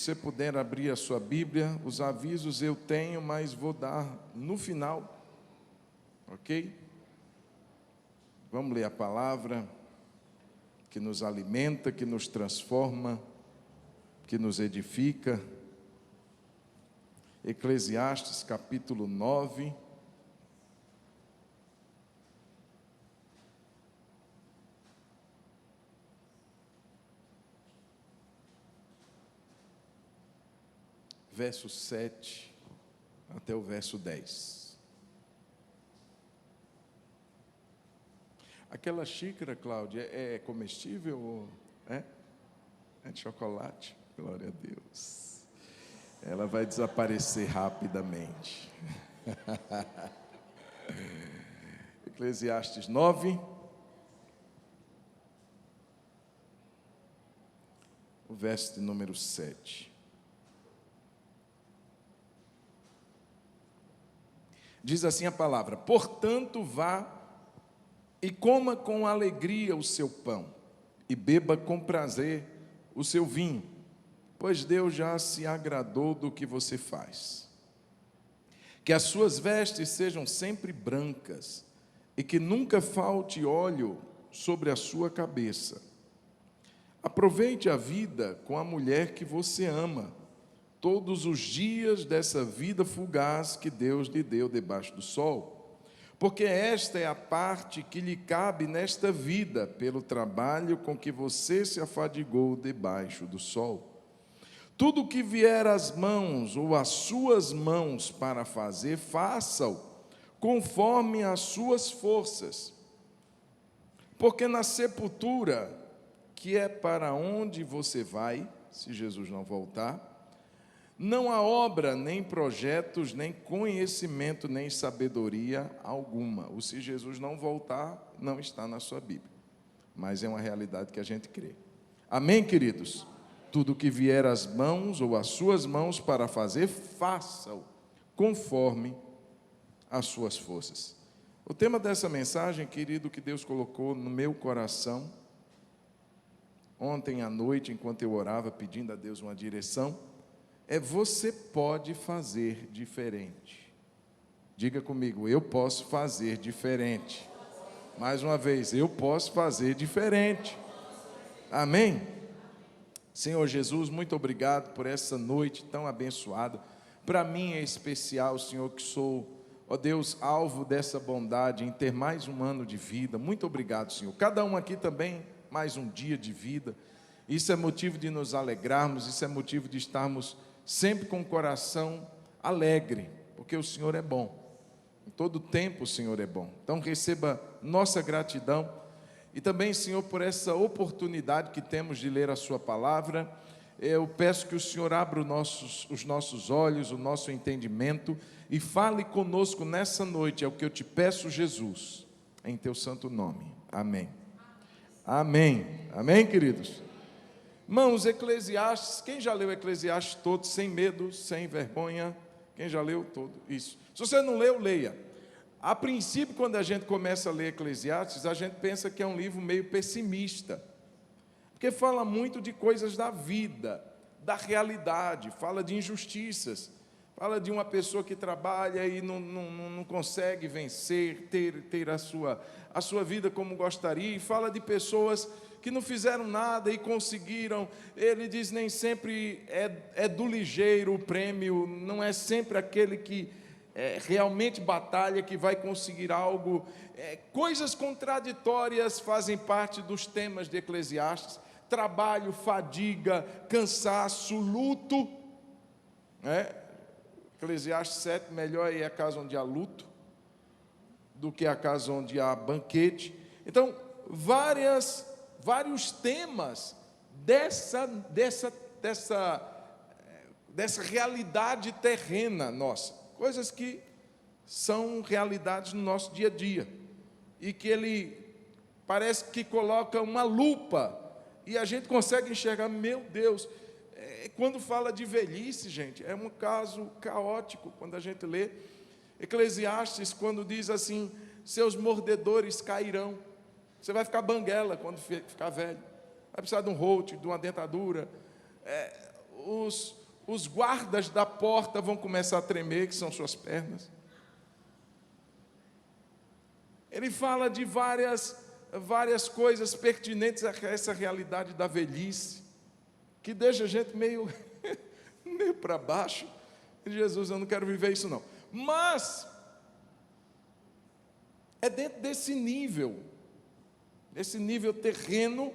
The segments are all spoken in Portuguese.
você puder abrir a sua Bíblia, os avisos eu tenho, mas vou dar no final, ok? Vamos ler a palavra que nos alimenta, que nos transforma, que nos edifica. Eclesiastes capítulo 9. Verso 7 até o verso 10. Aquela xícara, Cláudia, é comestível ou é de chocolate? Glória a Deus. Ela vai desaparecer rapidamente. Eclesiastes 9, o verso de número 7. Diz assim a palavra: portanto, vá e coma com alegria o seu pão, e beba com prazer o seu vinho, pois Deus já se agradou do que você faz. Que as suas vestes sejam sempre brancas, e que nunca falte óleo sobre a sua cabeça. Aproveite a vida com a mulher que você ama, todos os dias dessa vida fugaz que Deus lhe deu debaixo do sol, porque esta é a parte que lhe cabe nesta vida, pelo trabalho com que você se afadigou debaixo do sol. Tudo que vier às mãos ou às suas mãos para fazer, faça-o conforme as suas forças, porque na sepultura, que é para onde você vai, se Jesus não voltar, não há obra, nem projetos, nem conhecimento, nem sabedoria alguma. O se Jesus não voltar, não está na sua Bíblia, mas é uma realidade que a gente crê. Amém, queridos? Tudo que vier às mãos ou às suas mãos para fazer, faça-o conforme as suas forças. O tema dessa mensagem, querido, que Deus colocou no meu coração, ontem à noite, enquanto eu orava, pedindo a Deus uma direção, é: você pode fazer diferente. Diga comigo: eu posso fazer diferente. Mais uma vez, eu posso fazer diferente. Amém? Senhor Jesus, muito obrigado por essa noite tão abençoada. Para mim é especial, Senhor, que sou, ó Deus, alvo dessa bondade em ter mais um ano de vida. Muito obrigado, Senhor. Cada um aqui também, mais um dia de vida. Isso é motivo de nos alegrarmos, isso é motivo de estarmos sempre com o coração alegre, porque o Senhor é bom. Em todo tempo o Senhor é bom. Então receba nossa gratidão. E também, Senhor, por essa oportunidade que temos de ler a sua palavra. Eu peço que o Senhor abra os nossos olhos, o nosso entendimento, e fale conosco nessa noite. É o que eu te peço, Jesus, em teu santo nome. Amém. Amém. Amém, queridos? Irmãos, Eclesiastes, quem já leu Eclesiastes todo, sem medo, sem vergonha? Quem já leu todo? Isso. Se você não leu, leia. A princípio, quando a gente começa a ler Eclesiastes, a gente pensa que é um livro meio pessimista, porque fala muito de coisas da vida, da realidade, fala de injustiças, fala de uma pessoa que trabalha e não consegue vencer, ter a sua vida como gostaria, e fala de pessoas que não fizeram nada e conseguiram. Ele diz: nem sempre é do ligeiro o prêmio, não é sempre aquele que realmente batalha que vai conseguir algo. Coisas contraditórias fazem parte dos temas de Eclesiastes: trabalho, fadiga, cansaço, luto. Eclesiastes 7, melhor é a casa onde há luto do que a casa onde há banquete. Então, vários temas dessa realidade terrena nossa, coisas que são realidades no nosso dia a dia, e que ele parece que coloca uma lupa, e a gente consegue enxergar. Meu Deus, quando fala de velhice, gente, é um caso caótico. Quando a gente lê Eclesiastes, quando diz assim: seus mordedores cairão. Você vai ficar banguela quando ficar velho, vai precisar de um rote, de uma dentadura. os guardas da porta vão começar a tremer, que são suas pernas. Ele fala de várias coisas pertinentes a essa realidade da velhice, que deixa a gente meio para baixo. Jesus, eu não quero viver isso não. Mas é dentro desse nível terreno,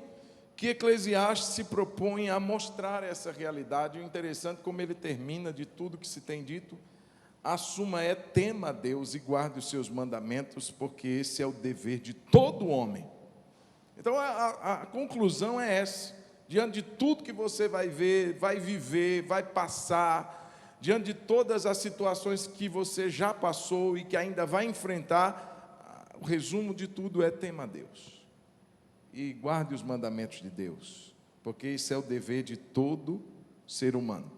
que Eclesiastes se propõe a mostrar essa realidade. O interessante, como ele termina de tudo que se tem dito, assuma tema a Deus e guarde os seus mandamentos, porque esse é o dever de todo homem. Então a conclusão é essa: diante de tudo que você vai ver, vai viver, vai passar, diante de todas as situações que você já passou e que ainda vai enfrentar, o resumo de tudo é tema a Deus e guarde os mandamentos de Deus, porque esse é o dever de todo ser humano.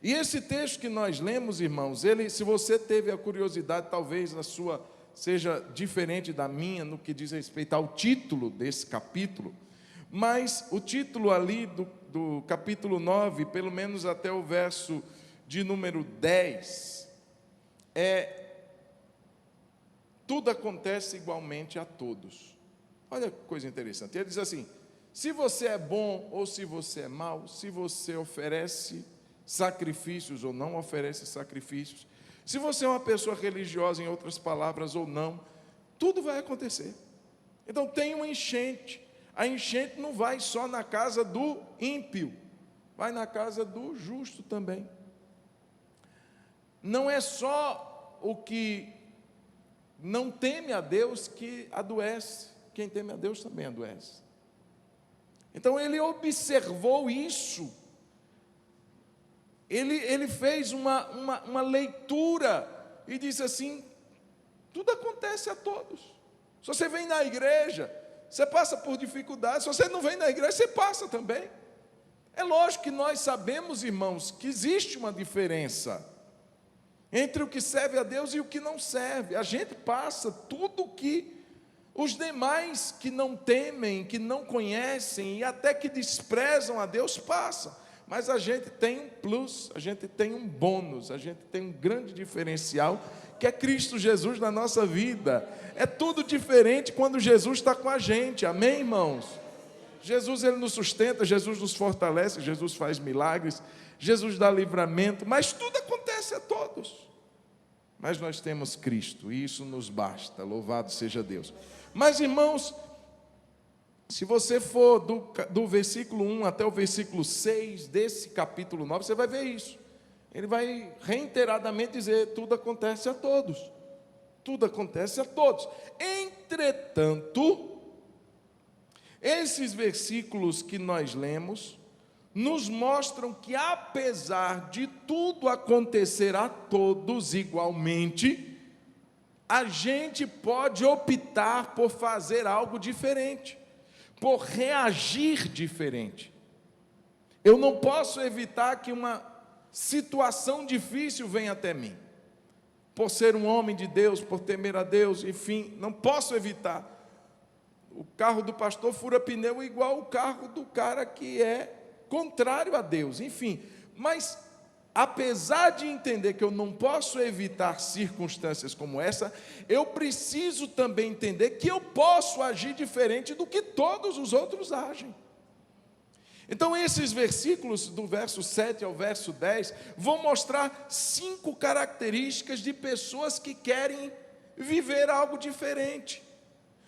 E esse texto que nós lemos, irmãos, ele, se você teve a curiosidade, talvez a sua seja diferente da minha no que diz respeito ao título desse capítulo, mas o título ali do capítulo 9, pelo menos até o verso de número 10, tudo acontece igualmente a todos. Olha que coisa interessante, ele diz assim: se você é bom ou se você é mau, se você oferece sacrifícios ou não oferece sacrifícios, se você é uma pessoa religiosa, em outras palavras, ou não, tudo vai acontecer. Então tem uma enchente. A enchente não vai só na casa do ímpio, vai na casa do justo também. Não é só o que não teme a Deus que adoece, quem teme a Deus também adoece. Então ele observou isso, ele fez uma leitura e disse assim: tudo acontece a todos. Se você vem na igreja, você passa por dificuldades. Se você não vem na igreja, você passa também. É lógico que nós sabemos, irmãos, que existe uma diferença entre o que serve a Deus e o que não serve. A gente passa tudo que os demais que não temem, que não conhecem e até que desprezam a Deus passam. Mas a gente tem um plus, a gente tem um bônus, a gente tem um grande diferencial, que é Cristo Jesus na nossa vida. É tudo diferente quando Jesus está com a gente, amém, irmãos? Jesus, ele nos sustenta, Jesus nos fortalece, Jesus faz milagres, Jesus dá livramento, mas tudo acontece a todos. Mas nós temos Cristo, e isso nos basta, louvado seja Deus. Mas, irmãos, se você for do versículo 1 até o versículo 6 desse capítulo 9, você vai ver isso. Ele vai reiteradamente dizer: tudo acontece a todos. Tudo acontece a todos. Entretanto, esses versículos que nós lemos nos mostram que, apesar de tudo acontecer a todos igualmente, a gente pode optar por fazer algo diferente, por reagir diferente. Eu não posso evitar que uma situação difícil venha até mim, por ser um homem de Deus, por temer a Deus, enfim, não posso evitar. O carro do pastor fura pneu igual o carro do cara que é contrário a Deus, enfim. Mas, apesar de entender que eu não posso evitar circunstâncias como essa, eu preciso também entender que eu posso agir diferente do que todos os outros agem. Então, esses versículos, do verso 7 ao verso 10, vão mostrar 5 características de pessoas que querem viver algo diferente.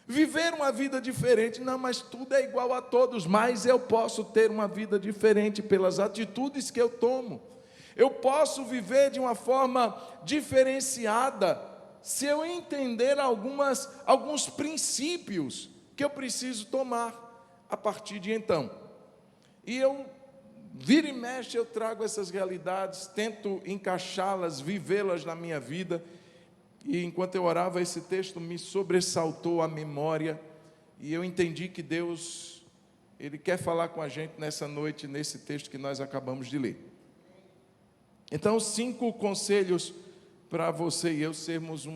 Viver uma vida diferente. Não, mas tudo é igual a todos, mas eu posso ter uma vida diferente pelas atitudes que eu tomo. Eu posso viver de uma forma diferenciada, se eu entender alguns princípios que eu preciso tomar a partir de então. E eu, vira e mexe, eu trago essas realidades, tento encaixá-las, vivê-las na minha vida. E enquanto eu orava, esse texto me sobressaltou a memória, e eu entendi que Deus, Ele quer falar com a gente nessa noite, nesse texto que nós acabamos de ler. Então, 5 conselhos para você e eu sermos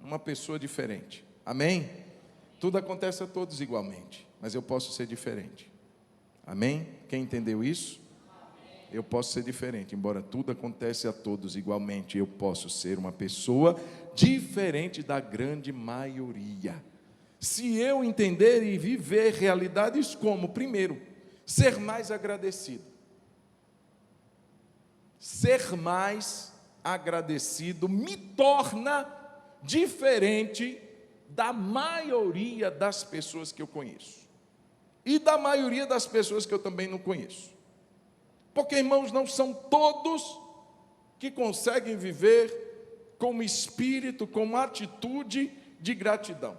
uma pessoa diferente, amém? Tudo acontece a todos igualmente, mas eu posso ser diferente, amém? Quem entendeu isso? eu posso ser diferente, embora tudo acontece a todos igualmente, eu posso ser uma pessoa diferente da grande maioria. Se eu entender e viver realidades como, primeiro, ser mais agradecido. Ser mais agradecido me torna diferente da maioria das pessoas que eu conheço. E da maioria das pessoas que eu também não conheço. Porque, irmãos, não são todos que conseguem viver com espírito, com atitude de gratidão.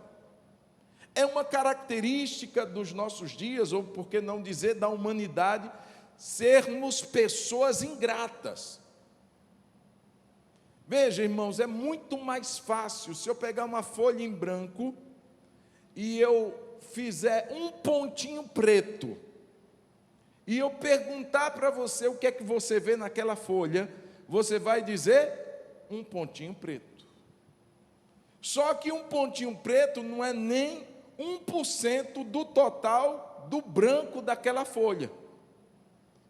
É uma característica dos nossos dias, ou por que não dizer da humanidade, sermos pessoas ingratas. Veja, irmãos, é muito mais fácil se eu pegar uma folha em branco e eu fizer um pontinho preto, e eu perguntar para você o que é que você vê naquela folha, você vai dizer um pontinho preto. Só que um pontinho preto não é nem 1% do total do branco daquela folha.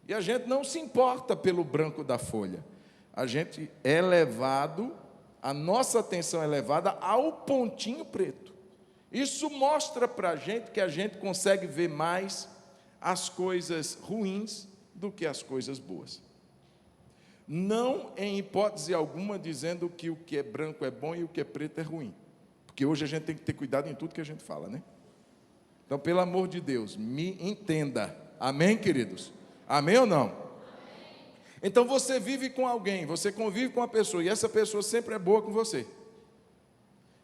E a gente não se importa pelo branco da folha. A gente é levado, a nossa atenção é levada ao pontinho preto. Isso mostra para a gente que a gente consegue ver mais as coisas ruins do que as coisas boas. Não em hipótese alguma dizendo que o que é branco é bom e o que é preto é ruim. Porque hoje a gente tem que ter cuidado em tudo que a gente fala, né? Então, pelo amor de Deus, me entenda. Amém, queridos? Amém ou não? Então você vive com alguém, você convive com uma pessoa, e essa pessoa sempre é boa com você.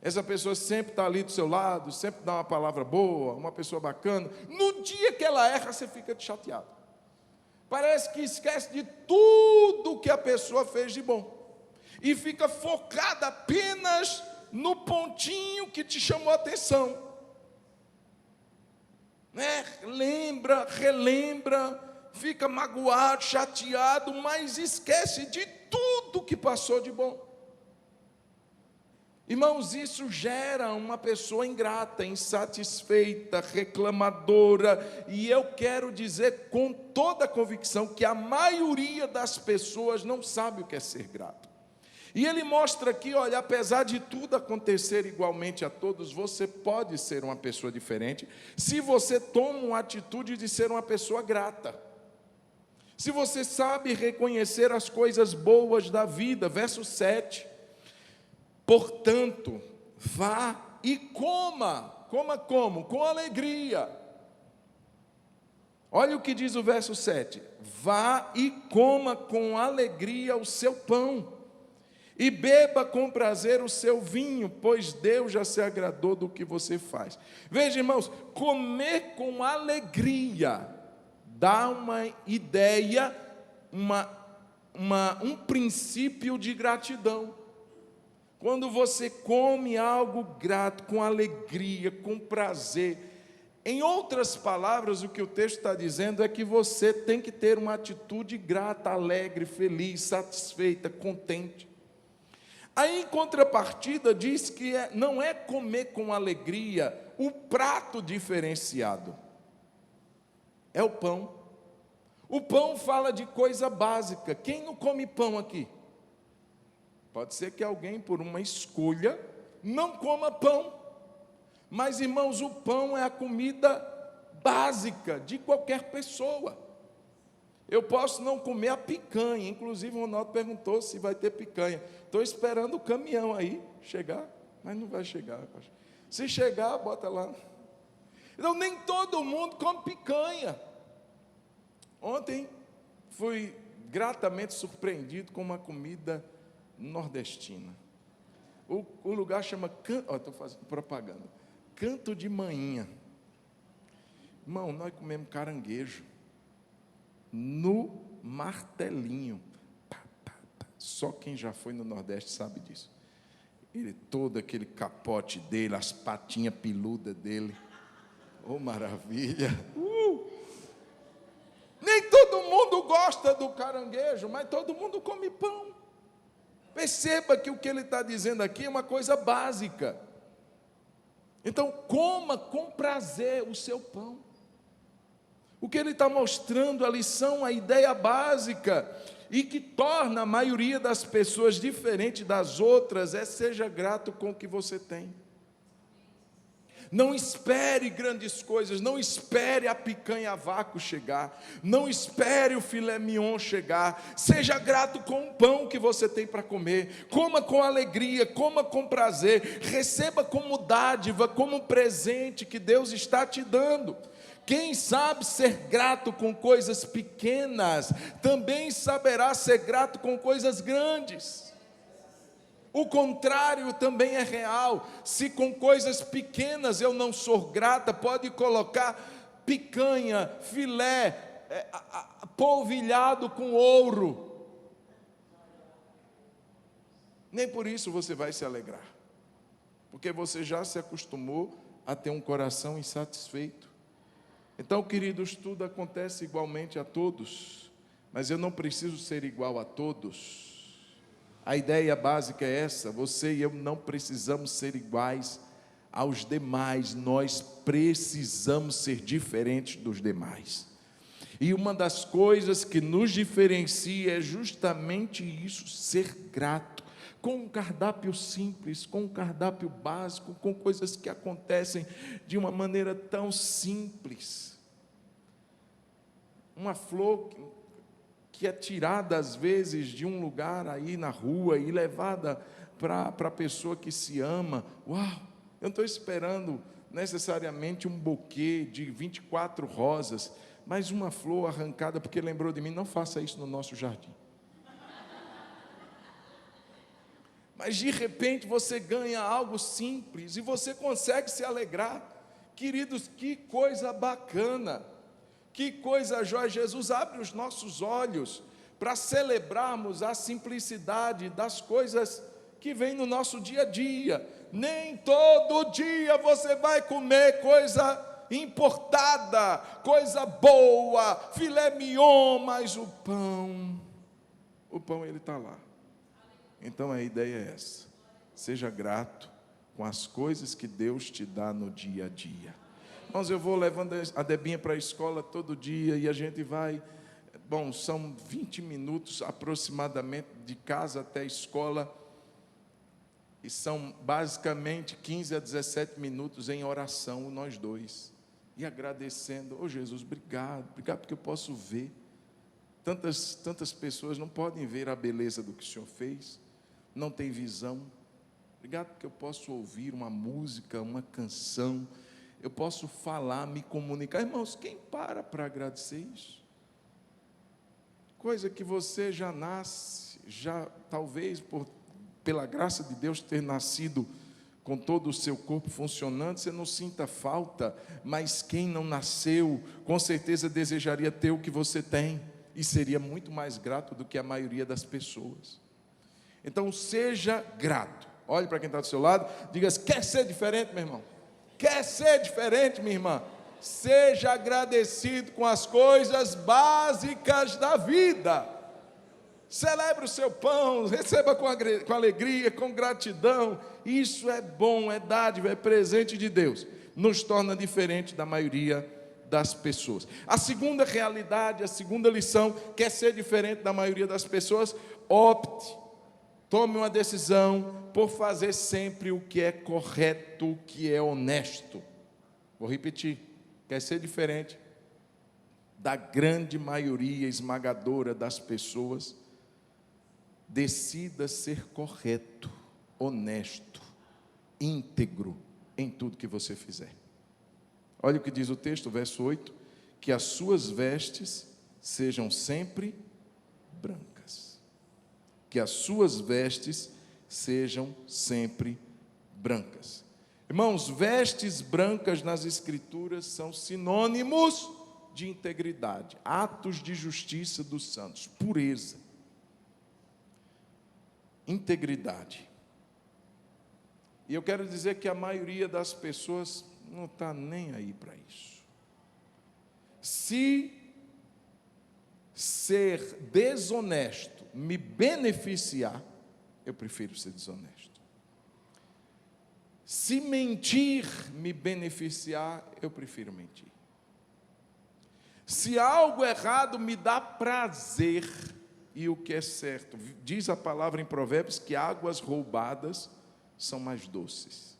Essa pessoa sempre está ali do seu lado, sempre dá uma palavra boa, uma pessoa bacana. No dia que ela erra, você fica chateado. Parece que esquece de tudo que a pessoa fez de bom. E fica focada apenas no pontinho que te chamou a atenção. Lembra, relembra, fica magoado, chateado, mas esquece de tudo que passou de bom. Irmãos, isso gera uma pessoa ingrata, insatisfeita, reclamadora, e eu quero dizer com toda a convicção que a maioria das pessoas não sabe o que é ser grato. E ele mostra aqui, olha, apesar de tudo acontecer igualmente a todos, você pode ser uma pessoa diferente, se você toma uma atitude de ser uma pessoa grata. Se você sabe reconhecer as coisas boas da vida, verso 7. Portanto, vá e coma como? Com alegria. Olha o que diz o verso 7. Vá e coma com alegria o seu pão, e beba com prazer o seu vinho, pois Deus já se agradou do que você faz. Veja, irmãos, comer com alegria dá uma ideia, um princípio de gratidão. Quando você come algo grato, com alegria, com prazer, em outras palavras, o que o texto está dizendo é que você tem que ter uma atitude grata, alegre, feliz, satisfeita, contente. Aí, em contrapartida, diz que não é comer com alegria o prato diferenciado, é o pão. O pão fala de coisa básica. Quem não come pão aqui? Pode ser que alguém, por uma escolha, não coma pão. Mas, irmãos, o pão é a comida básica de qualquer pessoa. Eu posso não comer a picanha. Inclusive, o Ronaldo perguntou se vai ter picanha. Estou esperando o caminhão aí chegar, mas não vai chegar. Se chegar, bota lá. Então, nem todo mundo come picanha. Ontem, fui gratamente surpreendido com uma comida nordestina. O lugar chama, estou fazendo propaganda, Canto de Manhinha. Irmão, nós comemos caranguejo no martelinho. Só quem já foi no Nordeste sabe disso. Ele, todo aquele capote dele, as patinhas peludas dele. Oh, maravilha! Nem todo mundo gosta do caranguejo, mas todo mundo come pão. Perceba que o que ele está dizendo aqui é uma coisa básica. Então, coma com prazer o seu pão. O que ele está mostrando, a lição, a ideia básica, e que torna a maioria das pessoas diferente das outras, é: seja grato com o que você tem. Não espere grandes coisas, não espere a picanha a vácuo chegar, não espere o filé mignon chegar. Seja grato com o pão que você tem para comer, coma com alegria, coma com prazer, receba como dádiva, como presente que Deus está te dando. Quem sabe ser grato com coisas pequenas, também saberá ser grato com coisas grandes. O contrário também é real. Se com coisas pequenas eu não sou grata, pode colocar picanha, filé, polvilhado com ouro. Nem por isso você vai se alegrar, porque você já se acostumou a ter um coração insatisfeito. Então, queridos, tudo acontece igualmente a todos, mas eu não preciso ser igual a todos. A ideia básica é essa: você e eu não precisamos ser iguais aos demais, nós precisamos ser diferentes dos demais. E uma das coisas que nos diferencia é justamente isso: ser grato, com um cardápio simples, com um cardápio básico, com coisas que acontecem de uma maneira tão simples. Uma flor que é tirada às vezes de um lugar aí na rua e levada para a pessoa que se ama. Uau, eu não estou esperando necessariamente um buquê de 24 rosas, mas uma flor arrancada porque lembrou de mim. Não faça isso no nosso jardim. Mas de repente você ganha algo simples e você consegue se alegrar. Queridos, que coisa bacana, que coisa jóia. Jesus abre os nossos olhos para celebrarmos a simplicidade das coisas que vem no nosso dia a dia. Nem todo dia você vai comer coisa importada, coisa boa, filé mignon, mas o pão ele está lá. Então a ideia é essa: seja grato com as coisas que Deus te dá no dia a dia. Irmãos, eu vou levando a Debinha para a escola todo dia e a gente vai, são 20 minutos aproximadamente de casa até a escola, e são basicamente 15 a 17 minutos em oração, nós dois, e agradecendo. Jesus, obrigado porque eu posso ver. Tantas pessoas não podem ver a beleza do que o Senhor fez, não tem visão. Obrigado porque eu posso ouvir uma música, uma canção, eu posso falar, me comunicar. Irmãos, quem para agradecer isso? Coisa que você já nasce, já talvez pela graça de Deus ter nascido com todo o seu corpo funcionando, você não sinta falta, mas quem não nasceu, com certeza desejaria ter o que você tem, e seria muito mais grato do que a maioria das pessoas. Então seja grato. Olhe para quem está do seu lado, diga: quer ser diferente, meu irmão? Quer ser diferente, minha irmã? Seja agradecido com as coisas básicas da vida. Celebre o seu pão, receba com alegria, com gratidão. Isso é bom, é dádiva, é presente de Deus. Nos torna diferente da maioria das pessoas. A segunda realidade, a segunda lição: quer ser diferente da maioria das pessoas? Opte, tome uma decisão por fazer sempre o que é correto, o que é honesto. Vou repetir: quer ser diferente da grande maioria esmagadora das pessoas? Decida ser correto, honesto, íntegro em tudo que você fizer. Olha o que diz o texto, verso 8: que as suas vestes sejam sempre brancas. Que as suas vestes sejam sempre brancas. Irmãos, vestes brancas nas Escrituras são sinônimos de integridade, atos de justiça dos santos, pureza, integridade. E eu quero dizer que a maioria das pessoas não está nem aí para isso. Se ser desonesto me beneficiar, eu prefiro ser desonesto. Se mentir me beneficiar, eu prefiro mentir. Se algo errado me dá prazer, e o que é certo, diz a palavra em Provérbios que águas roubadas são mais doces.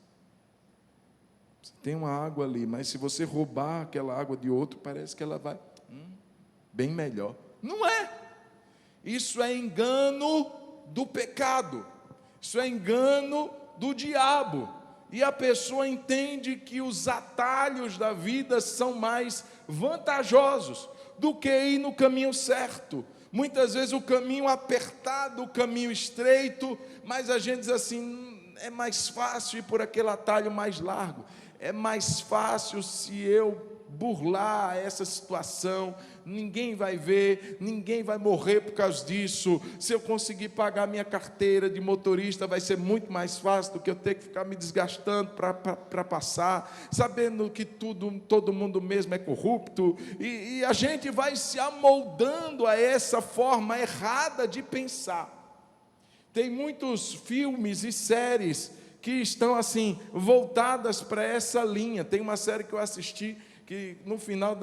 Você tem uma água ali, mas se você roubar aquela água de outro, parece que ela vai bem melhor. Não é. Isso é engano do pecado. Isso é engano do diabo. E a pessoa entende que os atalhos da vida são mais vantajosos do que ir no caminho certo. Muitas vezes o caminho apertado, o caminho estreito, mas a gente diz assim, é mais fácil ir por aquele atalho mais largo. É mais fácil se eu burlar essa situação, ninguém vai ver, ninguém vai morrer por causa disso. Se eu conseguir pagar minha carteira de motorista, vai ser muito mais fácil do que eu ter que ficar me desgastando para passar, sabendo que todo mundo mesmo é corrupto, e a gente vai se amoldando a essa forma errada de pensar. Tem muitos filmes e séries que estão assim, voltadas para essa linha. Tem uma série que eu assisti, que no final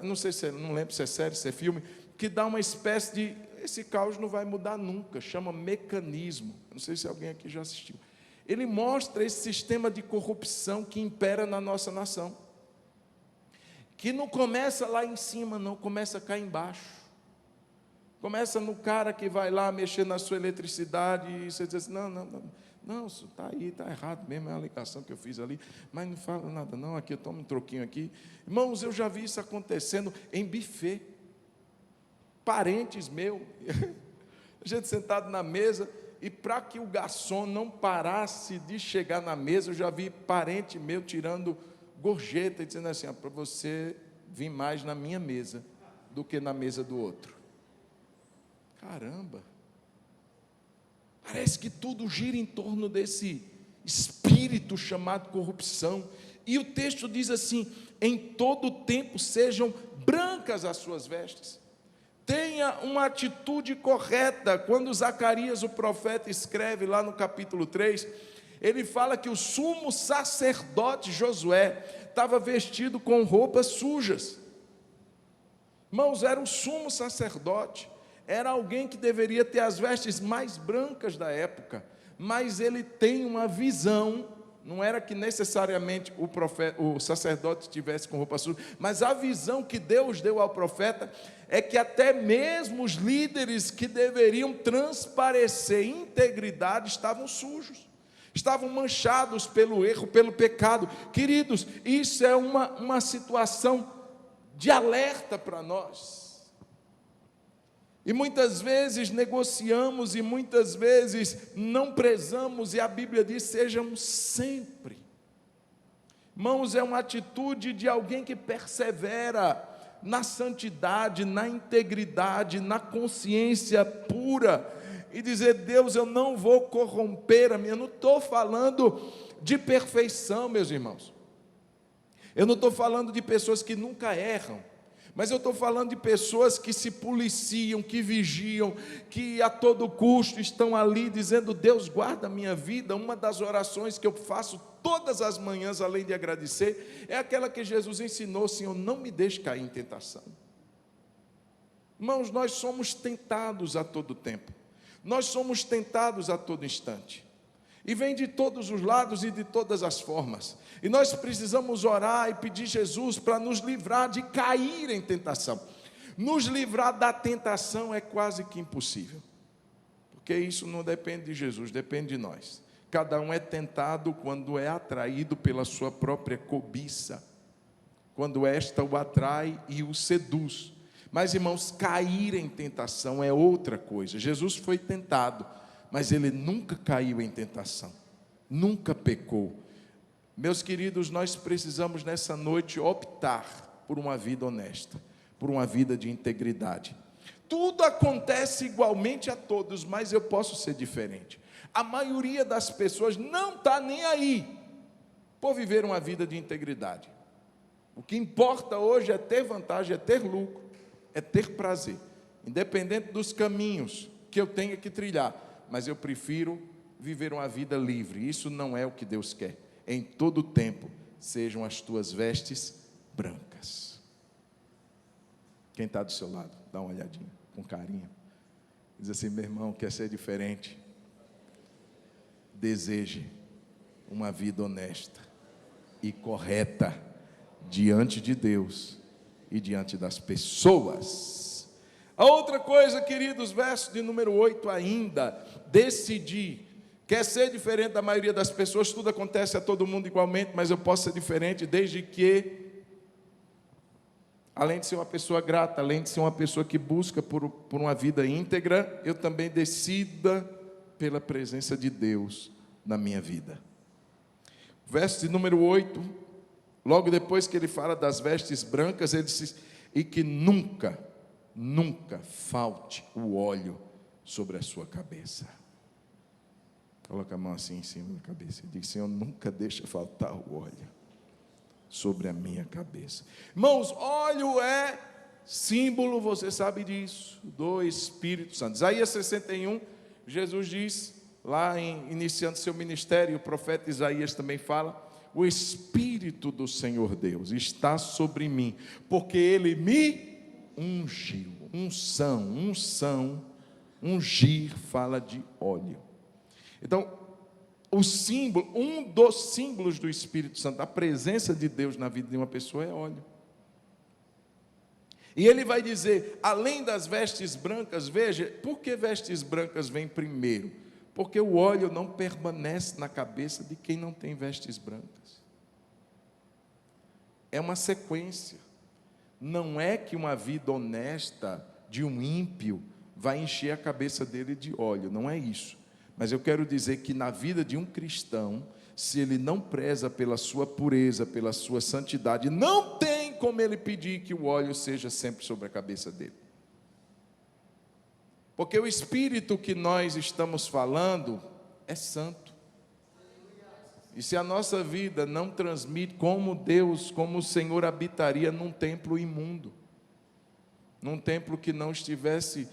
não sei se não lembro se é série, se é filme, que dá uma espécie de, esse caos não vai mudar nunca, chama Mecanismo. Não sei se alguém aqui já assistiu. Ele mostra esse sistema de corrupção que impera na nossa nação, que não começa lá em cima, não, começa cá embaixo. Começa no cara que vai lá mexer na sua eletricidade e você diz assim, não, isso está aí, está errado mesmo, é uma ligação que eu fiz ali, mas não fala nada não, aqui eu tomo um troquinho aqui. Irmãos, eu já vi isso acontecendo em buffet, parentes meus, a gente sentado na mesa, e para que o garçom não parasse de chegar na mesa, eu já vi parente meu tirando gorjeta, e dizendo assim, para você vir mais na minha mesa, do que na mesa do outro. Caramba! Parece que tudo gira em torno desse espírito chamado corrupção. E o texto diz assim, em todo tempo sejam brancas as suas vestes. Tenha uma atitude correta. Quando Zacarias, o profeta, escreve lá no capítulo 3, ele fala que o sumo sacerdote Josué estava vestido com roupas sujas. Irmãos, era o sumo sacerdote. Era alguém que deveria ter as vestes mais brancas da época, mas ele tem uma visão, não era que necessariamente o sacerdote estivesse com roupa suja, mas a visão que Deus deu ao profeta é que até mesmo os líderes que deveriam transparecer integridade estavam sujos, estavam manchados pelo erro, pelo pecado. Queridos, isso é uma situação de alerta para nós. E muitas vezes negociamos e muitas vezes não prezamos, e a Bíblia diz, sejam sempre. Irmãos, é uma atitude de alguém que persevera na santidade, na integridade, na consciência pura, e dizer, Deus, eu não vou corromper a minha. Eu não estou falando de perfeição, meus irmãos. Eu não estou falando de pessoas que nunca erram. Mas eu estou falando de pessoas que se policiam, que vigiam, que a todo custo estão ali dizendo, Deus guarda a minha vida. Uma das orações que eu faço todas as manhãs, além de agradecer, é aquela que Jesus ensinou, Senhor, não me deixe cair em tentação. Irmãos, nós somos tentados a todo tempo, nós somos tentados a todo instante, e vem de todos os lados e de todas as formas, e nós precisamos orar e pedir Jesus para nos livrar de cair em tentação. Nos livrar da tentação é quase que impossível, porque isso não depende de Jesus, depende de nós. Cada um é tentado quando é atraído pela sua própria cobiça, quando esta o atrai e o seduz. Mas, irmãos, cair em tentação é outra coisa. Jesus foi tentado, mas ele nunca caiu em tentação, nunca pecou. Meus queridos, nós precisamos nessa noite optar por uma vida honesta, por uma vida de integridade. Tudo acontece igualmente a todos, mas eu posso ser diferente. A maioria das pessoas não está nem aí por viver uma vida de integridade. O que importa hoje é ter vantagem, é ter lucro, é ter prazer, independente dos caminhos que eu tenha que trilhar. Mas eu prefiro viver uma vida livre. Isso não é o que Deus quer. Em todo tempo, sejam as tuas vestes brancas. Quem está do seu lado, dá uma olhadinha, com carinho. Diz assim: meu irmão, quer ser diferente? Deseje uma vida honesta e correta diante de Deus e diante das pessoas. A outra coisa, queridos, verso de número 8 ainda, decidir. Quer ser diferente da maioria das pessoas, tudo acontece a todo mundo igualmente, mas eu posso ser diferente desde que, além de ser uma pessoa grata, além de ser uma pessoa que busca por uma vida íntegra, eu também decida pela presença de Deus na minha vida. Verso de número 8, logo depois que ele fala das vestes brancas, ele diz: e que nunca falte o óleo sobre a sua cabeça. Coloca a mão assim em cima da cabeça e diz: Senhor, nunca deixa faltar o óleo sobre a minha cabeça. Irmãos, óleo é símbolo, você sabe disso, do Espírito Santo. Isaías 61, Jesus diz, lá iniciando seu ministério, o profeta Isaías também fala: o Espírito do Senhor Deus está sobre mim, porque Ele me ungiu. Ungir fala de óleo. Então, o símbolo, um dos símbolos do Espírito Santo, a presença de Deus na vida de uma pessoa é óleo. E ele vai dizer, além das vestes brancas, veja, por que vestes brancas vêm primeiro? Porque o óleo não permanece na cabeça de quem não tem vestes brancas. É uma sequência. Não é que uma vida honesta de um ímpio vai encher a cabeça dele de óleo, não é isso. Mas eu quero dizer que na vida de um cristão, se ele não preza pela sua pureza, pela sua santidade, não tem como ele pedir que o óleo seja sempre sobre a cabeça dele. Porque o Espírito que nós estamos falando é santo. E se a nossa vida não transmite como Deus, como o Senhor habitaria num templo imundo, num templo que não estivesse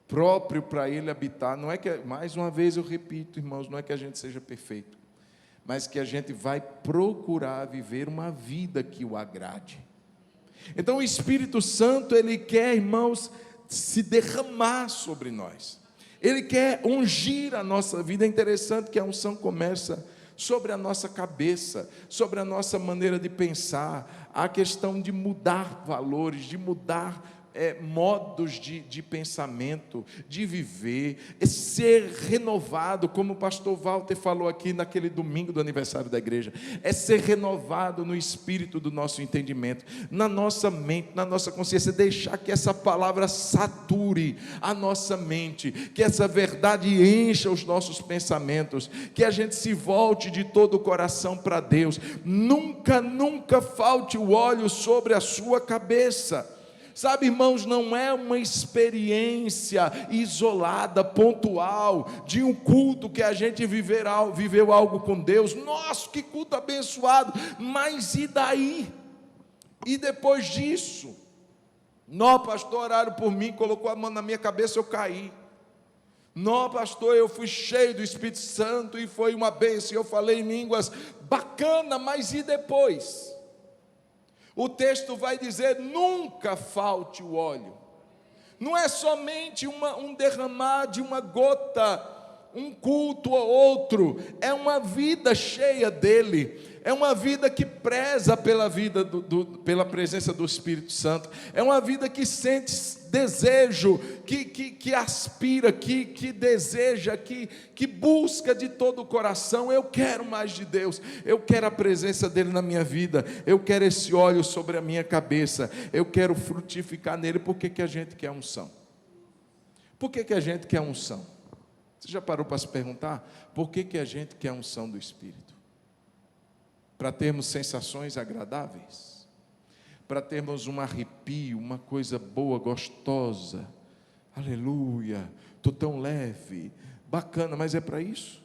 próprio para Ele habitar, não é que, mais uma vez eu repito, irmãos, não é que a gente seja perfeito, mas que a gente vai procurar viver uma vida que o agrade. Então o Espírito Santo, Ele quer, irmãos, se derramar sobre nós, Ele quer ungir a nossa vida. É interessante que a unção começa sobre a nossa cabeça, sobre a nossa maneira de pensar, a questão de mudar valores, de mudar modos de pensamento, de viver, ser renovado, como o pastor Walter falou aqui naquele domingo do aniversário da igreja, é ser renovado no espírito do nosso entendimento, na nossa mente, na nossa consciência, deixar que essa palavra sature a nossa mente, que essa verdade encha os nossos pensamentos, que a gente se volte de todo o coração para Deus. Nunca falte o óleo sobre a sua cabeça. Sabe, irmãos, não é uma experiência isolada, pontual, de um culto que a gente viveu algo com Deus. Nossa, que culto abençoado! Mas e daí? E depois disso? Não, pastor, oraram por mim, colocou a mão na minha cabeça, eu caí. Não, pastor, eu fui cheio do Espírito Santo e foi uma bênção, eu falei em línguas, bacana, mas e depois? O texto vai dizer: nunca falte o óleo. Não é somente um derramar de uma gota, um culto ou outro, é uma vida cheia dele, é uma vida que preza pela vida pela presença do Espírito Santo, é uma vida que sente desejo, que aspira, que deseja, que busca de todo o coração. Eu quero mais de Deus, eu quero a presença dele na minha vida, eu quero esse óleo sobre a minha cabeça, eu quero frutificar nele. Por que a gente quer unção? Por que a gente quer unção? Você já parou para se perguntar? Por que a gente quer unção do Espírito? Para termos sensações agradáveis? Para termos um arrepio, uma coisa boa, gostosa? Aleluia, estou tão leve, bacana, mas é para isso?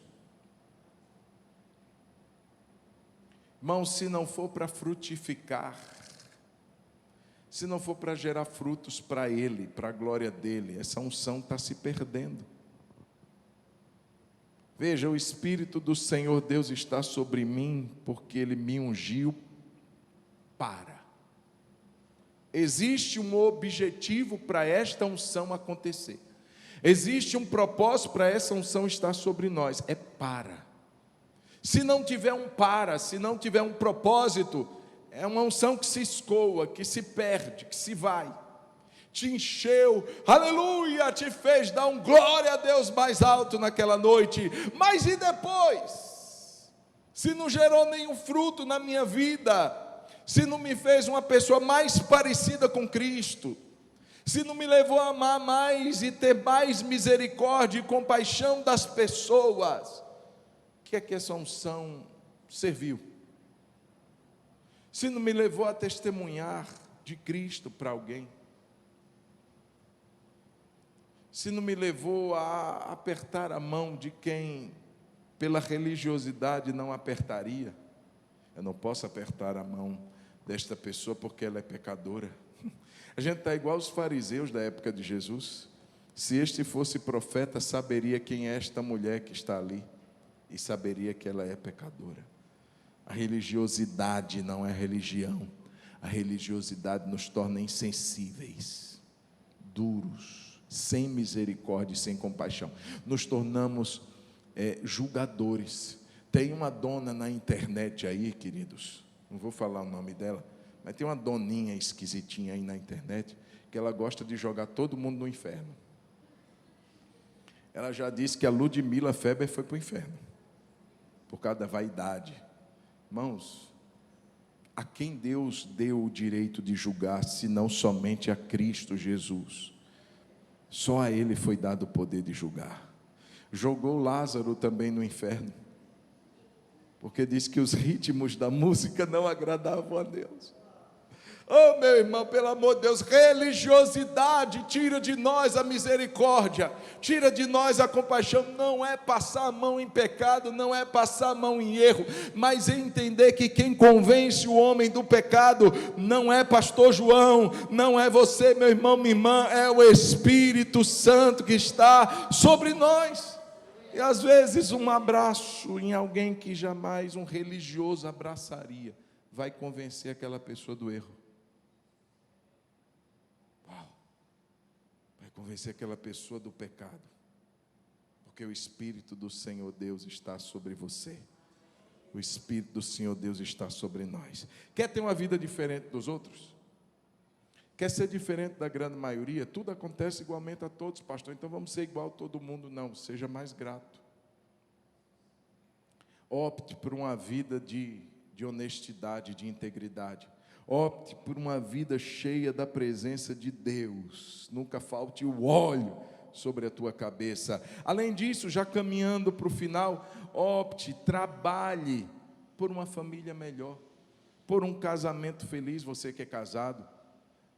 Irmão, se não for para frutificar, se não for para gerar frutos para Ele, para a glória dEle, essa unção está se perdendo. Veja, o Espírito do Senhor Deus está sobre mim, porque Ele me ungiu para. Existe um objetivo para esta unção acontecer. Existe um propósito para essa unção estar sobre nós. É para. Se não tiver um para, se não tiver um propósito, é uma unção que se escoa, que se perde, que se vai. Te encheu, aleluia, te fez dar um glória a Deus mais alto naquela noite. Mas e depois? Se não gerou nenhum fruto na minha vida, se não me fez uma pessoa mais parecida com Cristo, se não me levou a amar mais e ter mais misericórdia e compaixão das pessoas, o que é que essa unção serviu? Se não me levou a testemunhar de Cristo para alguém, se não me levou a apertar a mão de quem pela religiosidade não apertaria, eu não posso apertar a mão desta pessoa porque ela é pecadora. A gente está igual os fariseus da época de Jesus. Se este fosse profeta, saberia quem é esta mulher que está ali e saberia que ela é pecadora. A religiosidade não é religião. A religiosidade nos torna insensíveis, duros, sem misericórdia e sem compaixão. Nos tornamos julgadores. Tem uma dona na internet aí, queridos, não vou falar o nome dela, mas tem uma doninha esquisitinha aí na internet, que ela gosta de jogar todo mundo no inferno. Ela já disse que a Ludmila Feber foi para o inferno, por causa da vaidade. Irmãos, a quem Deus deu o direito de julgar, senão somente a Cristo Jesus? Só a Ele foi dado o poder de julgar. Jogou Lázaro também no inferno, porque diz que os ritmos da música não agradavam a Deus. Oh, meu irmão, pelo amor de Deus, religiosidade tira de nós a misericórdia, tira de nós a compaixão. Não é passar a mão em pecado, não é passar a mão em erro, mas é entender que quem convence o homem do pecado não é pastor João, não é você, meu irmão, minha irmã, é o Espírito Santo que está sobre nós. E às vezes um abraço em alguém que jamais um religioso abraçaria, vai convencer aquela pessoa do erro. Convencer aquela pessoa do pecado, porque o Espírito do Senhor Deus está sobre você, o Espírito do Senhor Deus está sobre nós. Quer ter uma vida diferente dos outros? Quer ser diferente da grande maioria? Tudo acontece igualmente a todos, pastor, então vamos ser igual a todo mundo. Não, seja mais grato. Opte por uma vida de honestidade, de integridade. Opte por uma vida cheia da presença de Deus. Nunca falte o óleo sobre a tua cabeça. Além disso, já caminhando para o final, opte, trabalhe por uma família melhor, por um casamento feliz. Você que é casado,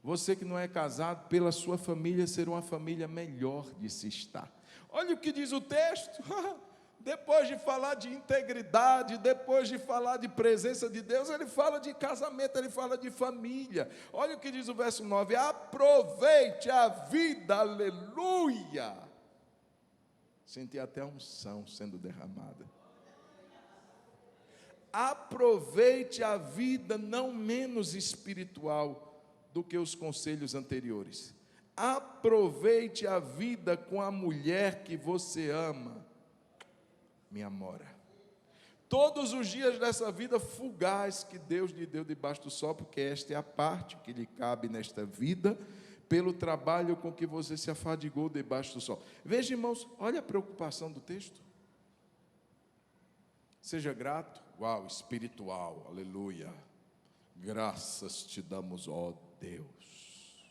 você que não é casado, pela sua família ser uma família melhor de se estar. Olha o que diz o texto. Depois de falar de integridade, depois de falar de presença de Deus, ele fala de casamento, ele fala de família. Olha o que diz o verso 9: aproveite a vida, aleluia. Senti até a unção sendo derramada. Aproveite a vida não menos espiritual do que os conselhos anteriores. Aproveite a vida com a mulher que você ama, minha mora. Todos os dias dessa vida fugaz que Deus lhe deu debaixo do sol, porque esta é a parte que lhe cabe nesta vida, pelo trabalho com que você se afadigou debaixo do sol. Veja, irmãos, olha a preocupação do texto. Seja grato, uau, espiritual, aleluia. Graças te damos, ó Deus.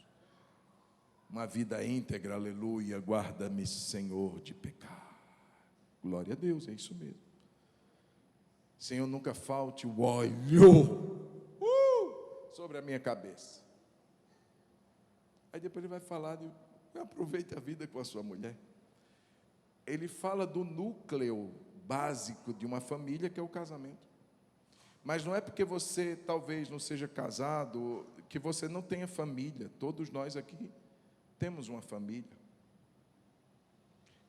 Uma vida íntegra, aleluia, guarda-me, Senhor, de pecar. Glória a Deus, é isso mesmo. Senhor, nunca falte o óleo sobre a minha cabeça. Aí depois ele vai falar de aproveite a vida com a sua mulher. Ele fala do núcleo básico de uma família, que é o casamento. Mas não é porque você talvez não seja casado, que você não tenha família. Todos nós aqui temos uma família.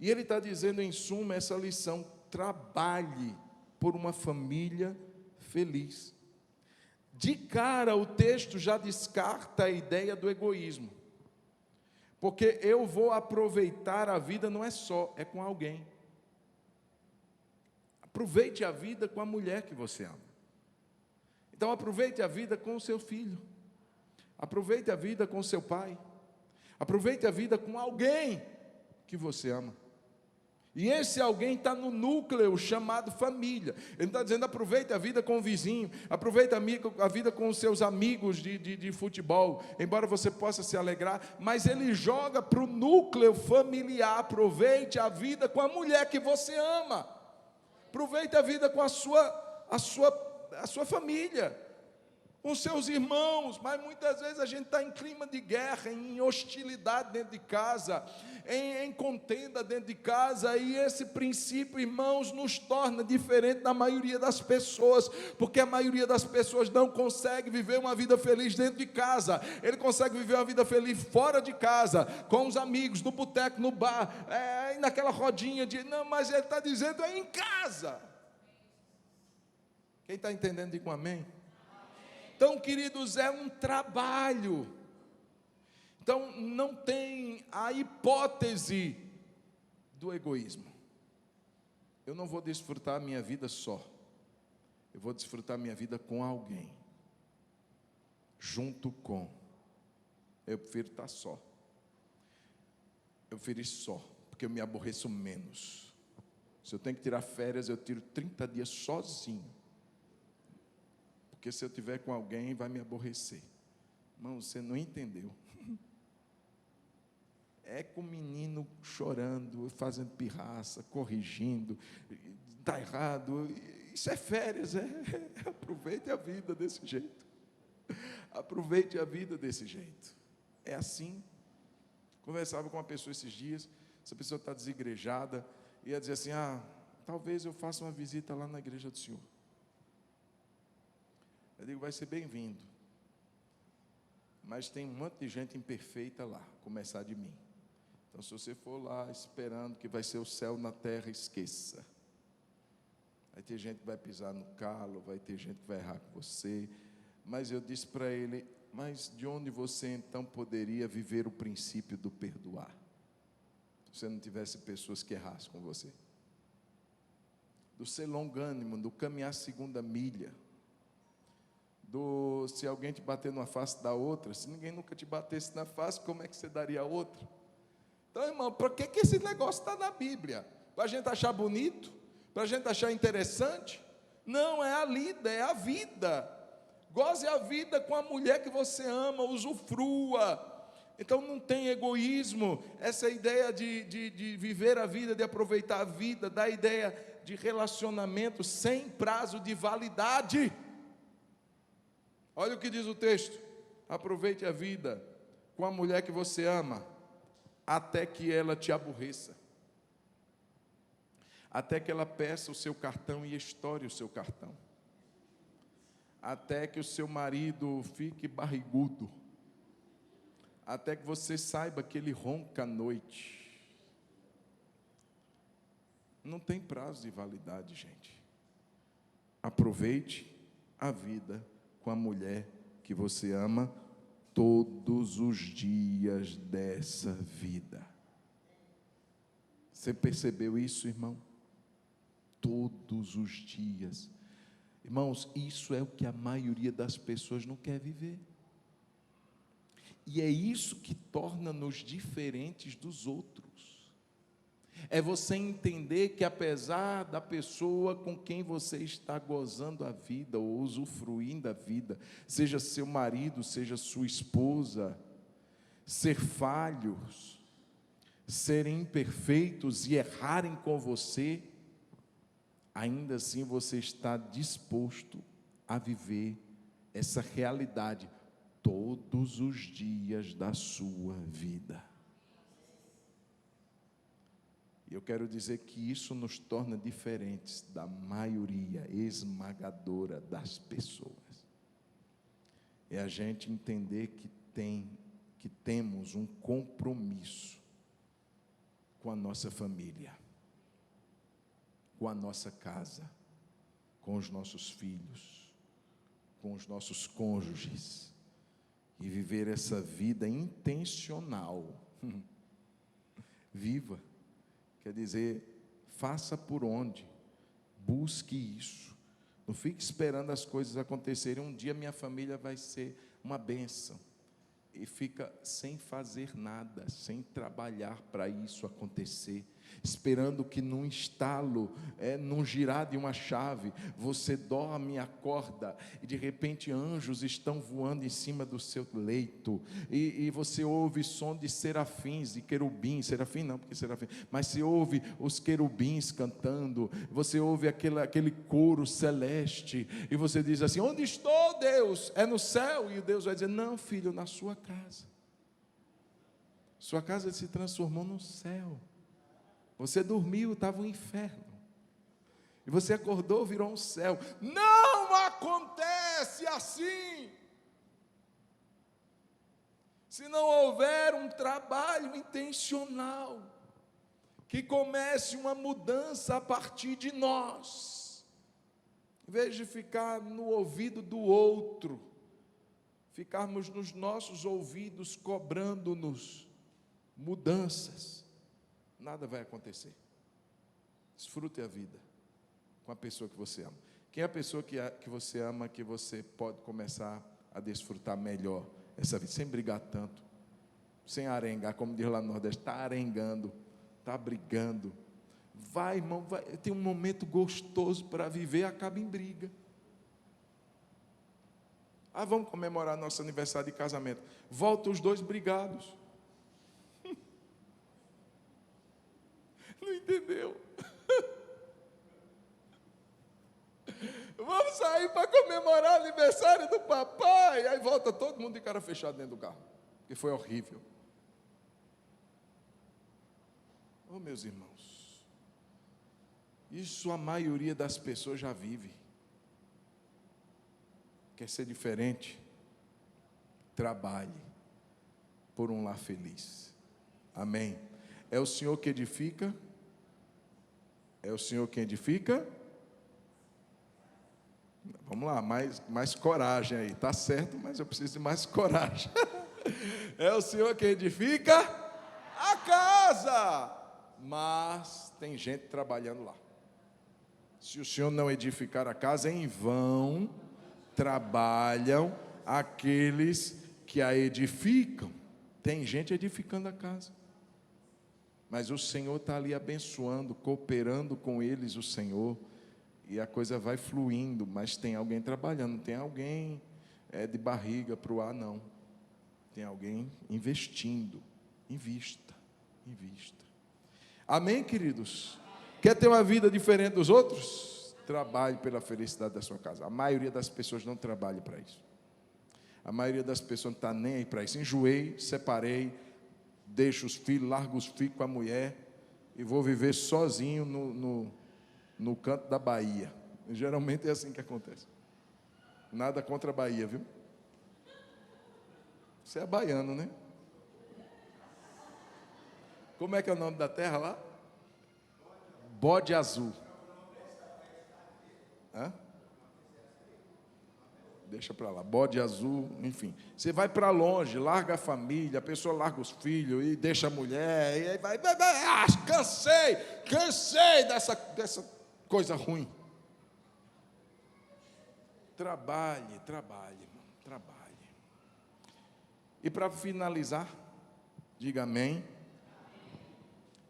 E ele está dizendo, em suma, essa lição: trabalhe por uma família feliz. De cara, o texto já descarta a ideia do egoísmo. Porque eu vou aproveitar a vida, não é só, é com alguém. Aproveite a vida com a mulher que você ama. Então aproveite a vida com o seu filho. Aproveite a vida com o seu pai. Aproveite a vida com alguém que você ama. E esse alguém está no núcleo chamado família. Ele está dizendo, aproveite a vida com o vizinho, aproveite a vida com os seus amigos de futebol, embora você possa se alegrar, mas ele joga para o núcleo familiar. Aproveite a vida com a mulher que você ama. Aproveite a vida com a sua família, com seus irmãos. Mas muitas vezes a gente está em clima de guerra, em hostilidade dentro de casa, em contenda dentro de casa, e esse princípio, irmãos, nos torna diferente da maioria das pessoas, porque a maioria das pessoas não consegue viver uma vida feliz dentro de casa. Ele consegue viver uma vida feliz fora de casa, com os amigos, no boteco, no bar, naquela rodinha de... Não, mas ele está dizendo, é em casa. Quem está entendendo, diga um amém. Então, queridos, é um trabalho. Então, não tem a hipótese do egoísmo. Eu não vou desfrutar a minha vida só. Eu vou desfrutar a minha vida com alguém. Junto com. Eu prefiro estar só. Eu prefiro ir só, porque eu me aborreço menos. Se eu tenho que tirar férias, eu tiro 30 dias sozinho. Porque se eu estiver com alguém, vai me aborrecer. Irmão, você não entendeu. É com o menino chorando, fazendo pirraça, corrigindo, está errado. Isso é férias, aproveite a vida desse jeito. Aproveite a vida desse jeito. É assim. Conversava com uma pessoa esses dias, essa pessoa está desigrejada, e ia dizer assim, talvez eu faça uma visita lá na igreja do Senhor. Eu digo, vai ser bem-vindo. Mas tem um monte de gente imperfeita lá, começar de mim. Então, se você for lá esperando que vai ser o céu na terra, esqueça. Vai ter gente que vai pisar no calo, vai ter gente que vai errar com você. Mas eu disse para ele, mas de onde você então poderia viver o princípio do perdoar? Se você não tivesse pessoas que errassem com você. Do ser longânimo, do caminhar segunda milha. Se alguém te bater numa face da outra, se ninguém nunca te batesse na face, como é que você daria a outra? Então, irmão, para que esse negócio está na Bíblia? Para a gente achar bonito? Para a gente achar interessante? Não, é a lida, é a vida. Goze a vida com a mulher que você ama, usufrua. Então não tem egoísmo. Essa ideia de viver a vida, de aproveitar a vida, dá a ideia de relacionamento sem prazo de validade. Olha o que diz o texto: aproveite a vida com a mulher que você ama, até que ela te aborreça, até que ela peça o seu cartão e estoure o seu cartão, até que o seu marido fique barrigudo, até que você saiba que ele ronca à noite. Não tem prazo de validade, gente. Aproveite a vida com a mulher que você ama todos os dias dessa vida. Você percebeu isso, irmão? Todos os dias. Irmãos, isso é o que a maioria das pessoas não quer viver. E é isso que torna-nos diferentes dos outros. É você entender que apesar da pessoa com quem você está gozando a vida, ou usufruindo a vida, seja seu marido, seja sua esposa, ser falhos, serem imperfeitos e errarem com você, ainda assim você está disposto a viver essa realidade todos os dias da sua vida. E eu quero dizer que isso nos torna diferentes da maioria esmagadora das pessoas. É a gente entender que temos um compromisso com a nossa família, com a nossa casa, com os nossos filhos, com os nossos cônjuges e viver essa vida intencional. Viva, quer dizer, faça por onde, busque isso. Não fique esperando as coisas acontecerem. Um dia minha família vai ser uma bênção. E fica sem fazer nada, sem trabalhar para isso acontecer, esperando que num estalo, num girar de uma chave, você dorme e acorda, e de repente anjos estão voando em cima do seu leito, e você ouve som de serafins e querubins, serafim não, porque serafim, mas você ouve os querubins cantando, você ouve aquele coro celeste, e você diz assim: onde estou, Deus? É no céu? E Deus vai dizer: não, filho, na sua casa. Sua casa se transformou no céu. Você dormiu, estava um inferno. E você acordou, virou um céu. Não acontece assim. Se não houver um trabalho intencional, que comece uma mudança a partir de nós, em vez de ficar no ouvido do outro, ficarmos nos nossos ouvidos cobrando-nos mudanças, nada vai acontecer. Desfrute a vida com a pessoa que você ama. Quem é a pessoa que você ama, que você pode começar a desfrutar melhor essa vida, sem brigar tanto, sem arengar, como diz lá no Nordeste, está arengando, está brigando. Vai, irmão, vai, tem um momento gostoso para viver, acaba em briga. Vamos comemorar nosso aniversário de casamento. Volta os dois brigados. Não entendeu? Vamos sair para comemorar o aniversário do papai. Aí volta todo mundo de cara fechada dentro do carro, porque foi horrível. Oh, meus irmãos, isso a maioria das pessoas já vive. Quer ser diferente? Trabalhe por um lar feliz. Amém. É o Senhor que edifica? É o Senhor quem edifica? Vamos lá, mais coragem aí. Está certo, mas eu preciso de mais coragem. É o Senhor quem edifica a casa. Mas tem gente trabalhando lá. Se o Senhor não edificar a casa, em vão trabalham aqueles que a edificam. Tem gente edificando a casa, mas o Senhor está ali abençoando, cooperando com eles, o Senhor, e a coisa vai fluindo. Mas tem alguém trabalhando, não tem alguém de barriga para o ar, não. Tem alguém investindo. Invista. Amém, queridos? Quer ter uma vida diferente dos outros? Trabalhe pela felicidade da sua casa. A maioria das pessoas não trabalha para isso. A maioria das pessoas não está nem aí para isso. Enjoei, separei, deixo os filhos, largo os filhos com a mulher e vou viver sozinho no canto da Bahia. Geralmente é assim que acontece. Nada contra a Bahia, viu? Você é baiano, né? Como é que é o nome da terra lá? Bode Azul. Deixa para lá, Bode Azul, enfim. Você vai para longe, larga a família, a pessoa larga os filhos e deixa a mulher, e aí vai cansei dessa coisa ruim. Trabalhe, irmão, trabalhe. E para finalizar, diga amém.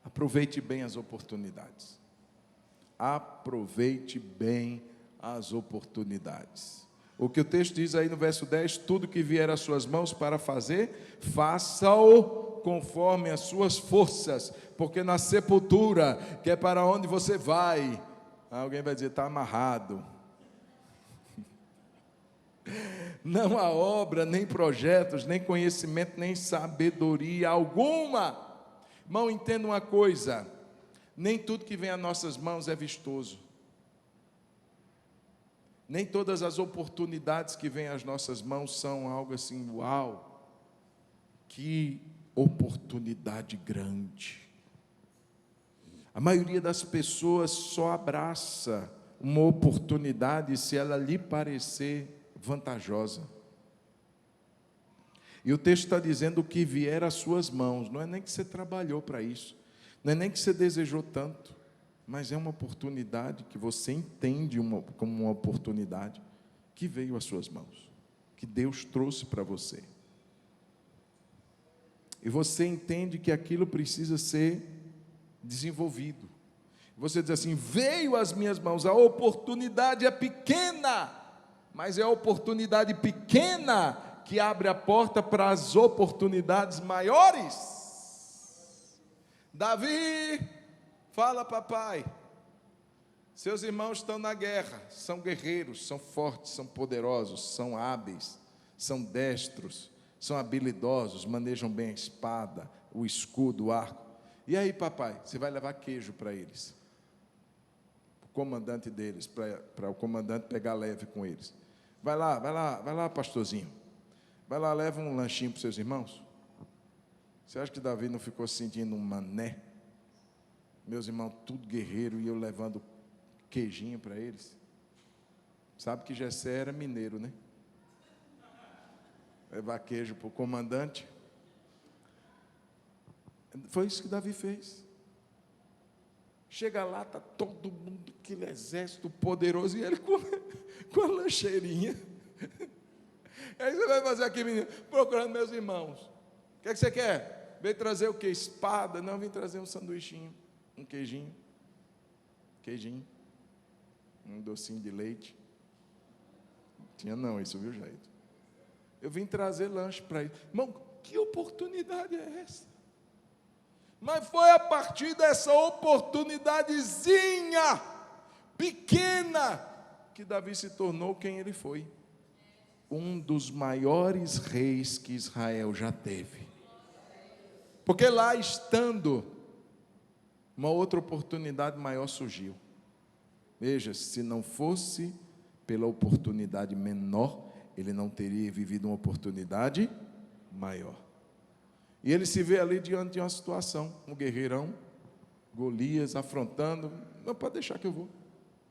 Aproveite bem as oportunidades. Aproveite bem as oportunidades. O que o texto diz aí no verso 10, tudo que vier às suas mãos para fazer, faça-o conforme as suas forças, porque na sepultura, que é para onde você vai, alguém vai dizer, está amarrado. Não há obra, nem projetos, nem conhecimento, nem sabedoria alguma. Irmão, entenda uma coisa, nem tudo que vem às nossas mãos é vistoso. Nem todas as oportunidades que vêm às nossas mãos são algo assim, uau, que oportunidade grande. A maioria das pessoas só abraça uma oportunidade se ela lhe parecer vantajosa. E o texto está dizendo que vier às suas mãos. Não é nem que você trabalhou para isso, não é nem que você desejou tanto, mas é uma oportunidade que você entende como uma oportunidade que veio às suas mãos, que Deus trouxe para você. E você entende que aquilo precisa ser desenvolvido. Você diz assim: veio às minhas mãos, a oportunidade é pequena, mas é a oportunidade pequena que abre a porta para as oportunidades maiores. Davi, fala papai, seus irmãos estão na guerra, são guerreiros, são fortes, são poderosos, são hábeis, são destros, são habilidosos, manejam bem a espada, o escudo, o arco. E aí papai, você vai levar queijo para eles, o comandante deles, para o comandante pegar leve com eles. Vai lá, pastorzinho, vai lá, leva um lanchinho para os seus irmãos. Você acha que Davi não ficou se sentindo um mané? Meus irmãos, tudo guerreiro, e eu levando queijinho para eles. Sabe que Jessé era mineiro, né? Levar queijo para o comandante. Foi isso que Davi fez. Chega lá, está todo mundo, aquele exército poderoso, e ele com a lancheirinha. Aí você vai fazer aqui, menino, procurando meus irmãos. O que é que você quer? Veio trazer o quê? Espada? Não, vim trazer um sanduichinho, um queijinho, um docinho de leite. Tinha não isso, viu, Jair? Eu vim trazer lanche para ele. Irmão, que oportunidade é essa? Mas foi a partir dessa oportunidadezinha pequena que Davi se tornou quem ele foi. Um dos maiores reis que Israel já teve. Porque lá estando, uma outra oportunidade maior surgiu. Veja, se não fosse pela oportunidade menor, ele não teria vivido uma oportunidade maior. E ele se vê ali diante de uma situação, um guerreirão, Golias afrontando. Não, pode deixar que eu vou.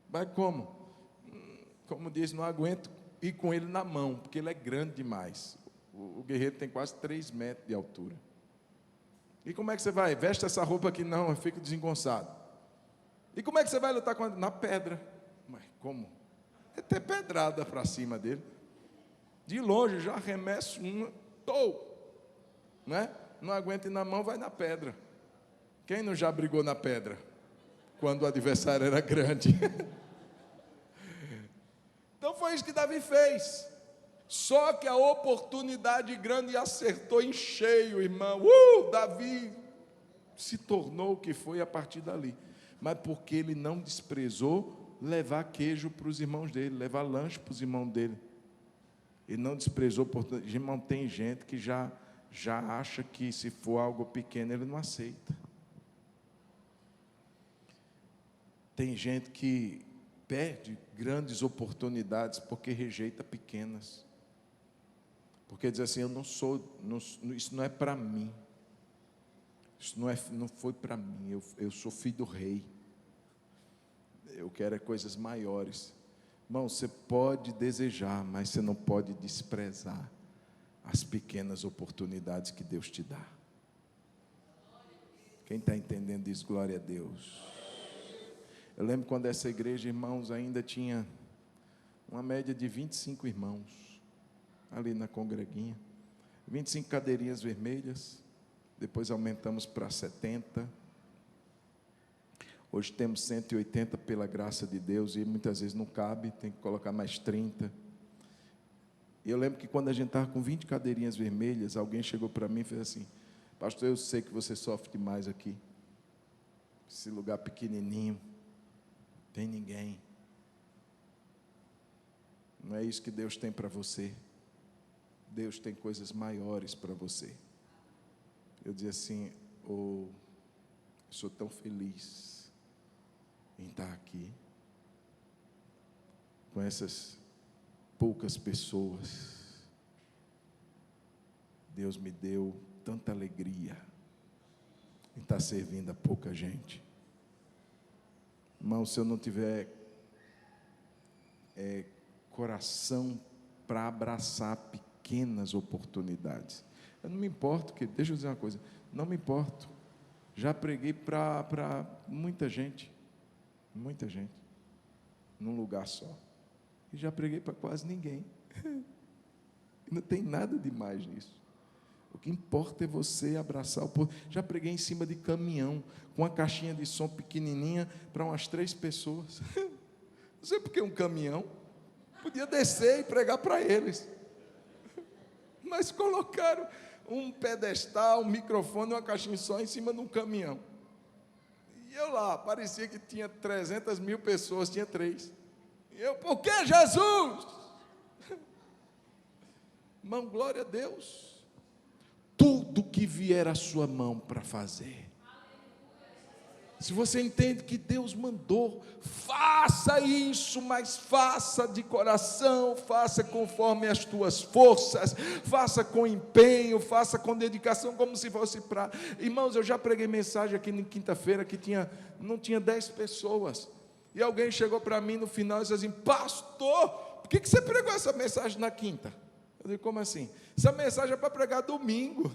Vai como? Como diz, não aguento ir com ele na mão, porque ele é grande demais. O guerreiro tem quase 3 metros de altura. E como é que você vai? Veste essa roupa aqui, não, eu fico desengonçado. E como é que você vai lutar com ele? Na pedra. Mas como? É ter pedrada para cima dele. De longe, já arremesso uma, né? Não aguenta ir na mão, vai na pedra. Quem não já brigou na pedra? Quando o adversário era grande. Então foi isso que Davi fez. Só que a oportunidade grande acertou em cheio, irmão. Davi se tornou o que foi a partir dali. Mas porque ele não desprezou levar queijo para os irmãos dele, levar lanche para os irmãos dele. Ele não desprezou, portanto, irmão, tem gente que já acha que se for algo pequeno, ele não aceita. Tem gente que perde grandes oportunidades porque rejeita pequenas. Porque diz assim, isso não é para mim. Isso não foi para mim, eu sou filho do rei. Eu quero coisas maiores. Irmão, você pode desejar, mas você não pode desprezar as pequenas oportunidades que Deus te dá. Quem está entendendo isso, glória a Deus. Eu lembro quando essa igreja, irmãos, ainda tinha uma média de 25 irmãos, ali na congreguinha, 25 cadeirinhas vermelhas, depois aumentamos para 70, hoje temos 180 pela graça de Deus, e muitas vezes não cabe, tem que colocar mais 30, e eu lembro que quando a gente estava com 20 cadeirinhas vermelhas, alguém chegou para mim e fez assim, pastor, eu sei que você sofre demais aqui, esse lugar pequenininho, tem ninguém, não é isso que Deus tem para você, Deus tem coisas maiores para você. Eu dizia assim, eu sou tão feliz em estar aqui, com essas poucas pessoas, Deus me deu tanta alegria em estar servindo a pouca gente. Irmão, se eu não tiver coração para abraçar pequenas oportunidades. Eu não me importo, que deixa eu dizer uma coisa, não me importo. Já preguei para muita gente, num lugar só. E já preguei para quase ninguém. Não tem nada demais nisso. O que importa é você abraçar o povo. Já preguei em cima de caminhão, com uma caixinha de som pequenininha, para umas 3 pessoas. Não sei porque um caminhão. Podia descer e pregar para eles. Mas colocaram um pedestal, um microfone, uma caixinha de som em cima de um caminhão. E eu lá, parecia que tinha 300 mil pessoas, tinha 3. E eu, por que Jesus? Irmão, glória a Deus. Tudo que vier à sua mão para fazer. Se você entende que Deus mandou, faça isso, mas faça de coração, faça conforme as tuas forças, faça com empenho, faça com dedicação, como se fosse para... Irmãos, eu já preguei mensagem aqui na quinta-feira que não tinha 10 pessoas. E alguém chegou para mim no final e disse assim: pastor, por que você pregou essa mensagem na quinta? Eu digo, como assim? Essa mensagem é para pregar domingo.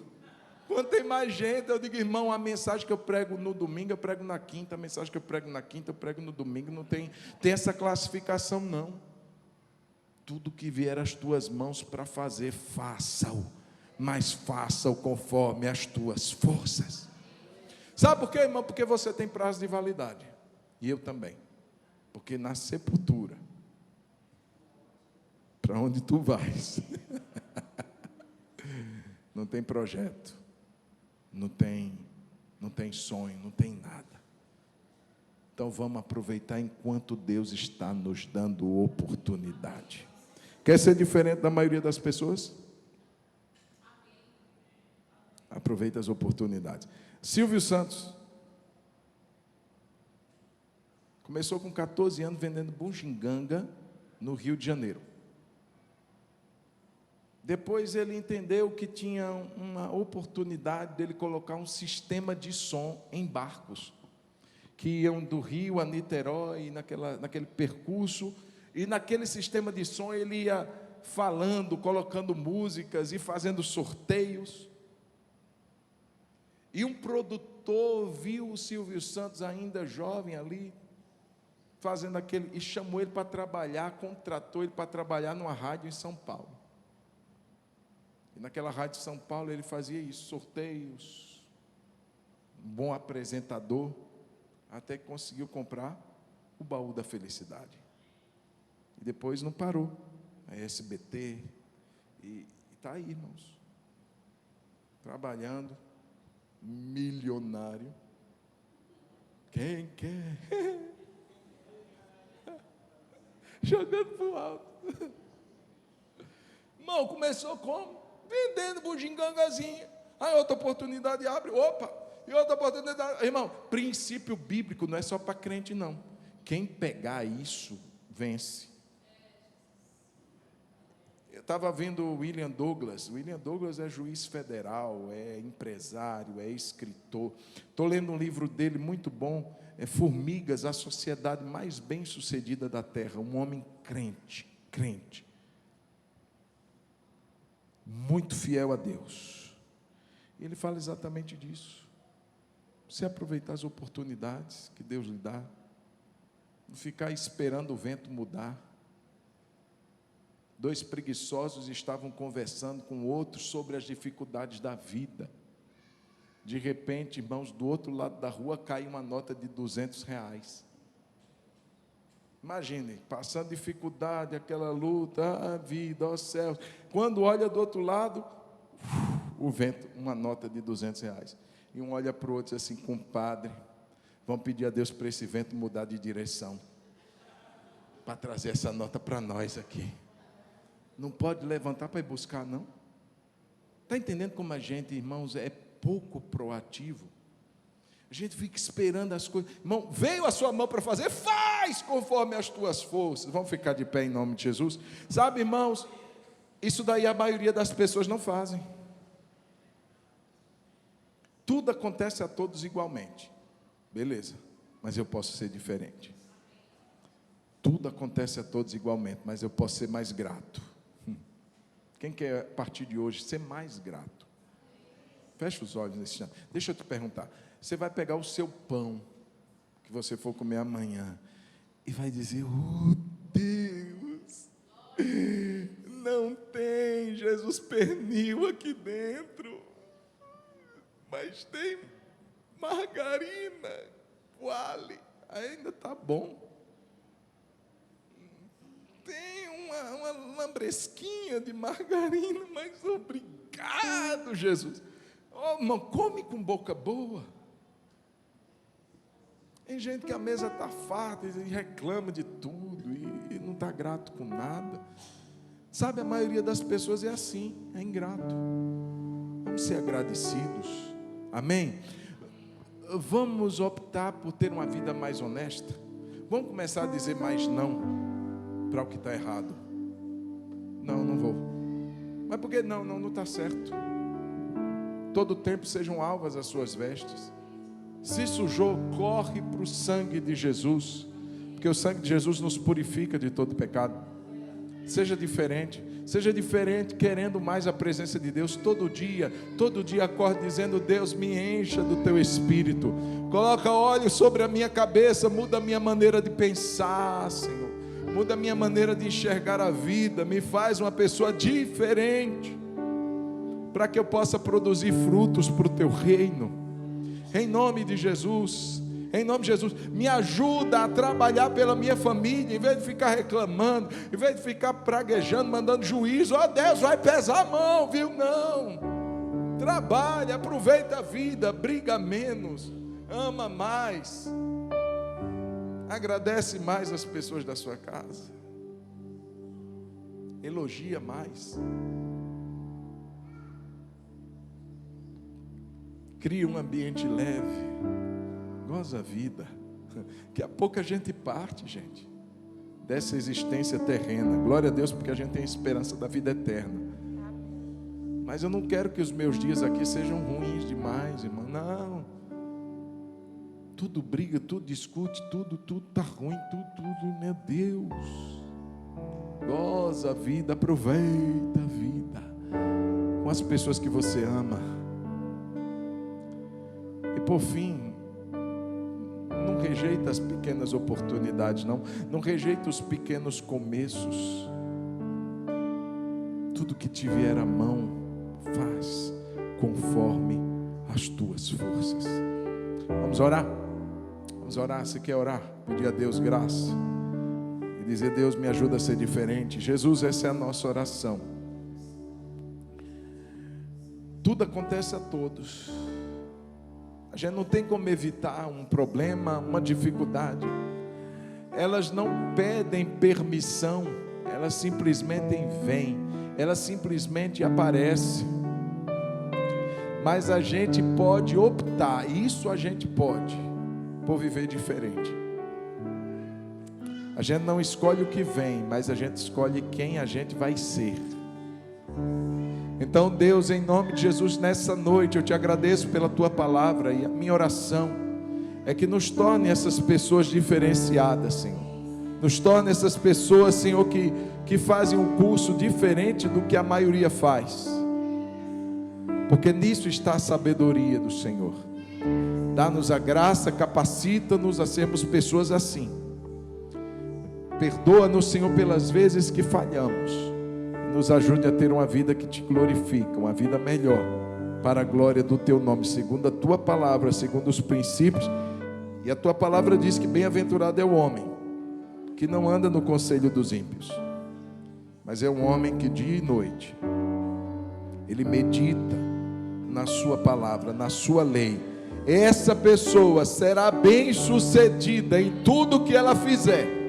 Quando tem mais gente, eu digo, irmão, a mensagem que eu prego no domingo, eu prego na quinta, a mensagem que eu prego na quinta, eu prego no domingo, não tem essa classificação, não. Tudo que vier às tuas mãos para fazer, faça-o, mas faça-o conforme as tuas forças. Sabe por quê, irmão? Porque você tem prazo de validade, e eu também. Porque na sepultura, para onde tu vais, não tem projeto, não tem sonho, não tem nada. Então vamos aproveitar enquanto Deus está nos dando oportunidade. Quer ser diferente da maioria das pessoas? Aproveita as oportunidades. Silvio Santos começou com 14 anos vendendo bugiganga no Rio de Janeiro. Depois ele entendeu que tinha uma oportunidade dele colocar um sistema de som em barcos, que iam do Rio a Niterói, naquele percurso, e naquele sistema de som ele ia falando, colocando músicas e fazendo sorteios. E um produtor viu o Silvio Santos ainda jovem ali, fazendo aquele, e chamou ele para trabalhar, contratou ele para trabalhar numa rádio em São Paulo. E naquela rádio de São Paulo ele fazia isso, sorteios, um bom apresentador, até que conseguiu comprar o Baú da Felicidade. E depois não parou, a SBT, e está aí, irmãos, trabalhando, milionário. Quem quer? Jogando para o alto. Irmão, começou como? Vendendo bugigangazinha. Aí outra oportunidade abre, opa, e outra oportunidade. Irmão, princípio bíblico não é só para crente, não. Quem pegar isso, vence. Eu estava vendo o William Douglas. O William Douglas é juiz federal, é empresário, é escritor. Estou lendo um livro dele muito bom, é Formigas, a sociedade mais bem-sucedida da terra. Um homem crente. Muito fiel a Deus. Ele fala exatamente disso. Você aproveitar as oportunidades que Deus lhe dá, não ficar esperando o vento mudar. 2 preguiçosos estavam conversando com outros sobre as dificuldades da vida. De repente, irmãos, do outro lado da rua cai uma nota de R$200. Imagine, passando dificuldade, aquela luta, a vida, ó céus. Quando olha do outro lado, o vento, uma nota de R$200. E um olha para o outro e diz assim: compadre, vamos pedir a Deus para esse vento mudar de direção, para trazer essa nota para nós aqui. Não pode levantar para ir buscar, não? Está entendendo como a gente, irmãos, é pouco proativo? A gente fica esperando as coisas. Irmão, veio a sua mão para fazer, faz conforme as tuas forças. Vamos ficar de pé em nome de Jesus. Sabe, irmãos, isso daí a maioria das pessoas não fazem. Tudo acontece a todos igualmente. Beleza, mas eu posso ser diferente. Tudo acontece a todos igualmente, mas eu posso ser mais grato. Quem quer, a partir de hoje, ser mais grato? Fecha os olhos nesse instante. Deixa eu te perguntar. Você vai pegar o seu pão, que você for comer amanhã, e vai dizer: oh Deus, não tem Jesus pernil aqui dentro, mas tem margarina, Qualy, ainda está bom. Tem uma lambresquinha de margarina, mas obrigado, Jesus. Oh, irmão, come com boca boa. Tem gente que a mesa está farta e reclama de tudo e não está grato com nada. Sabe, a maioria das pessoas é assim, é ingrato. Vamos ser agradecidos. Amém? Vamos optar por ter uma vida mais honesta. Vamos começar a dizer mais não para o que está errado. Não, não vou. Mas por que não? Não está certo. Todo tempo sejam alvas as suas vestes. Se sujou, corre para o sangue de Jesus, porque o sangue de Jesus nos purifica de todo pecado. Seja diferente querendo mais a presença de Deus todo dia acorde dizendo: Deus, me encha do teu Espírito, coloca óleo sobre a minha cabeça, muda a minha maneira de pensar, Senhor, muda a minha maneira de enxergar a vida, me faz uma pessoa diferente, para que eu possa produzir frutos para o teu reino. Em nome de Jesus, me ajuda a trabalhar pela minha família, em vez de ficar reclamando, em vez de ficar praguejando, mandando juízo. Oh, Deus vai pesar a mão, viu? Não, trabalha, aproveita a vida, briga menos, ama mais, agradece mais as pessoas da sua casa, elogia mais. Cria um ambiente leve, goza a vida. Daqui a pouco a gente parte, gente, dessa existência terrena. Glória a Deus, porque a gente tem esperança da vida eterna. Mas eu não quero que os meus dias aqui sejam ruins demais, irmão. Não. Tudo briga, tudo discute, tudo está ruim, tudo, meu Deus. Goza a vida, aproveita a vida com as pessoas que você ama. Por fim, não rejeita as pequenas oportunidades, não rejeita os pequenos começos. Tudo que te vier à mão, faz conforme as tuas forças. Vamos orar? Vamos orar. Você quer orar? Pedir a Deus graça e dizer: Deus, me ajuda a ser diferente. Jesus, essa é a nossa oração. Tudo acontece a todos. A gente não tem como evitar um problema, uma dificuldade. Elas não pedem permissão, elas simplesmente vêm, elas simplesmente aparecem. Mas a gente pode optar, isso a gente pode, por viver diferente. A gente não escolhe o que vem, mas a gente escolhe quem a gente vai ser. Então, Deus, em nome de Jesus, nessa noite eu te agradeço pela tua palavra, e a minha oração é que nos torne essas pessoas diferenciadas, Senhor. Nos torne essas pessoas, Senhor, que fazem um curso diferente do que a maioria faz, porque nisso está a sabedoria do Senhor. Dá-nos a graça, capacita-nos a sermos pessoas assim. Perdoa-nos, Senhor, pelas vezes que falhamos. Nos ajude a ter uma vida que te glorifica, uma vida melhor, para a glória do teu nome, segundo a tua palavra, segundo os princípios. E a tua palavra diz que bem-aventurado é o homem que não anda no conselho dos ímpios, mas é um homem que dia e noite ele medita na sua palavra, na sua lei. Essa pessoa será bem-sucedida em tudo que ela fizer.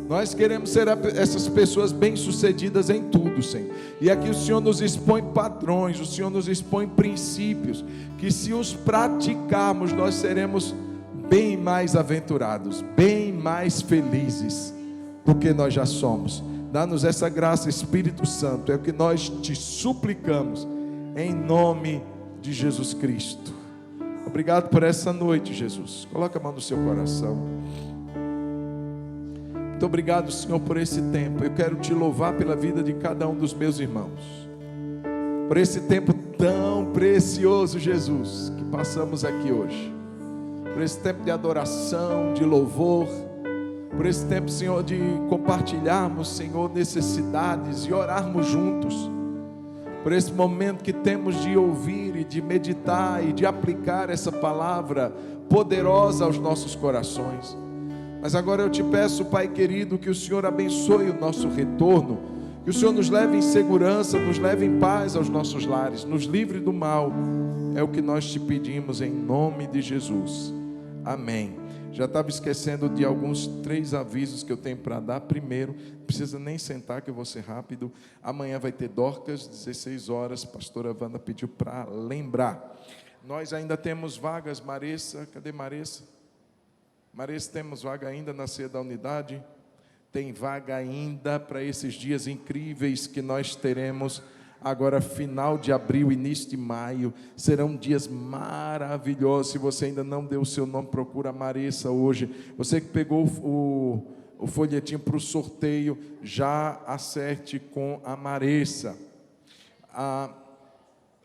Nós queremos ser essas pessoas bem-sucedidas em tudo, Senhor. E aqui o Senhor nos expõe padrões, o Senhor nos expõe princípios, que se os praticarmos, nós seremos bem mais aventurados, bem mais felizes do que nós já somos. Dá-nos essa graça, Espírito Santo, é o que nós te suplicamos, em nome de Jesus Cristo. Obrigado por essa noite, Jesus. Coloca a mão no seu coração. Muito obrigado, Senhor, por esse tempo. Eu quero te louvar pela vida de cada um dos meus irmãos, por esse tempo tão precioso, Jesus, que passamos aqui hoje, por esse tempo de adoração, de louvor, por esse tempo, Senhor, de compartilharmos, Senhor, necessidades e orarmos juntos, por esse momento que temos de ouvir e de meditar e de aplicar essa palavra poderosa aos nossos corações. Mas agora eu te peço, Pai querido, que o Senhor abençoe o nosso retorno, que o Senhor nos leve em segurança, nos leve em paz aos nossos lares, nos livre do mal. É o que nós te pedimos em nome de Jesus. Amém. Já estava esquecendo de alguns 3 avisos que eu tenho para dar. Primeiro, não precisa nem sentar que eu vou ser rápido. Amanhã vai ter Dorcas, 16 horas. A pastora Wanda pediu para lembrar. Nós ainda temos vagas, Maressa. Cadê Maressa? Maressa, temos vaga ainda na ceia da unidade? Tem vaga ainda para esses dias incríveis que nós teremos agora, final de abril, início de maio. Serão dias maravilhosos. Se você ainda não deu o seu nome, procura a Maressa hoje. Você que pegou o folhetinho para o sorteio, já acerte com a Maressa.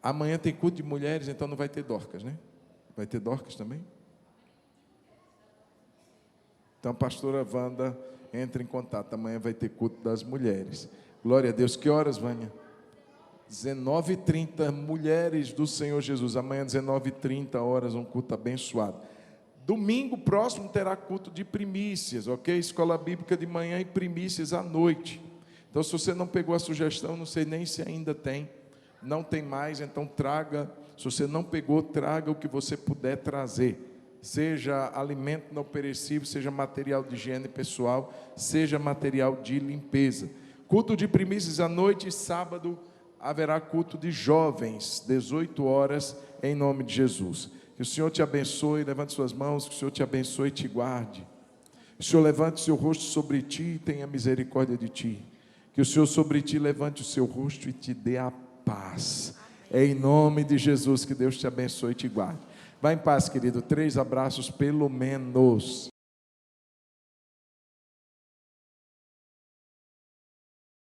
Amanhã tem culto de mulheres, então não vai ter Dorcas, né? Vai ter Dorcas também? Então, a pastora Wanda entra em contato. Amanhã vai ter culto das mulheres. Glória a Deus. Que horas, Vânia? 19h30, mulheres do Senhor Jesus. Amanhã, 19h30 horas, um culto abençoado. Domingo próximo terá culto de primícias, ok? Escola bíblica de manhã e primícias à noite. Então, se você não pegou a sugestão, não sei nem se ainda tem. Não tem mais, então traga. Se você não pegou, traga o que você puder trazer. Seja alimento não perecível, seja material de higiene pessoal, seja material de limpeza. Culto de primícias à noite e sábado haverá culto de jovens, 18 horas, em nome de Jesus. Que o Senhor te abençoe, levante suas mãos, que o Senhor te abençoe e te guarde. Que o Senhor levante seu rosto sobre ti e tenha misericórdia de ti. Que o Senhor sobre ti levante o seu rosto e te dê a paz. É em nome de Jesus que Deus te abençoe e te guarde. Vá em paz, querido. 3 abraços pelo menos.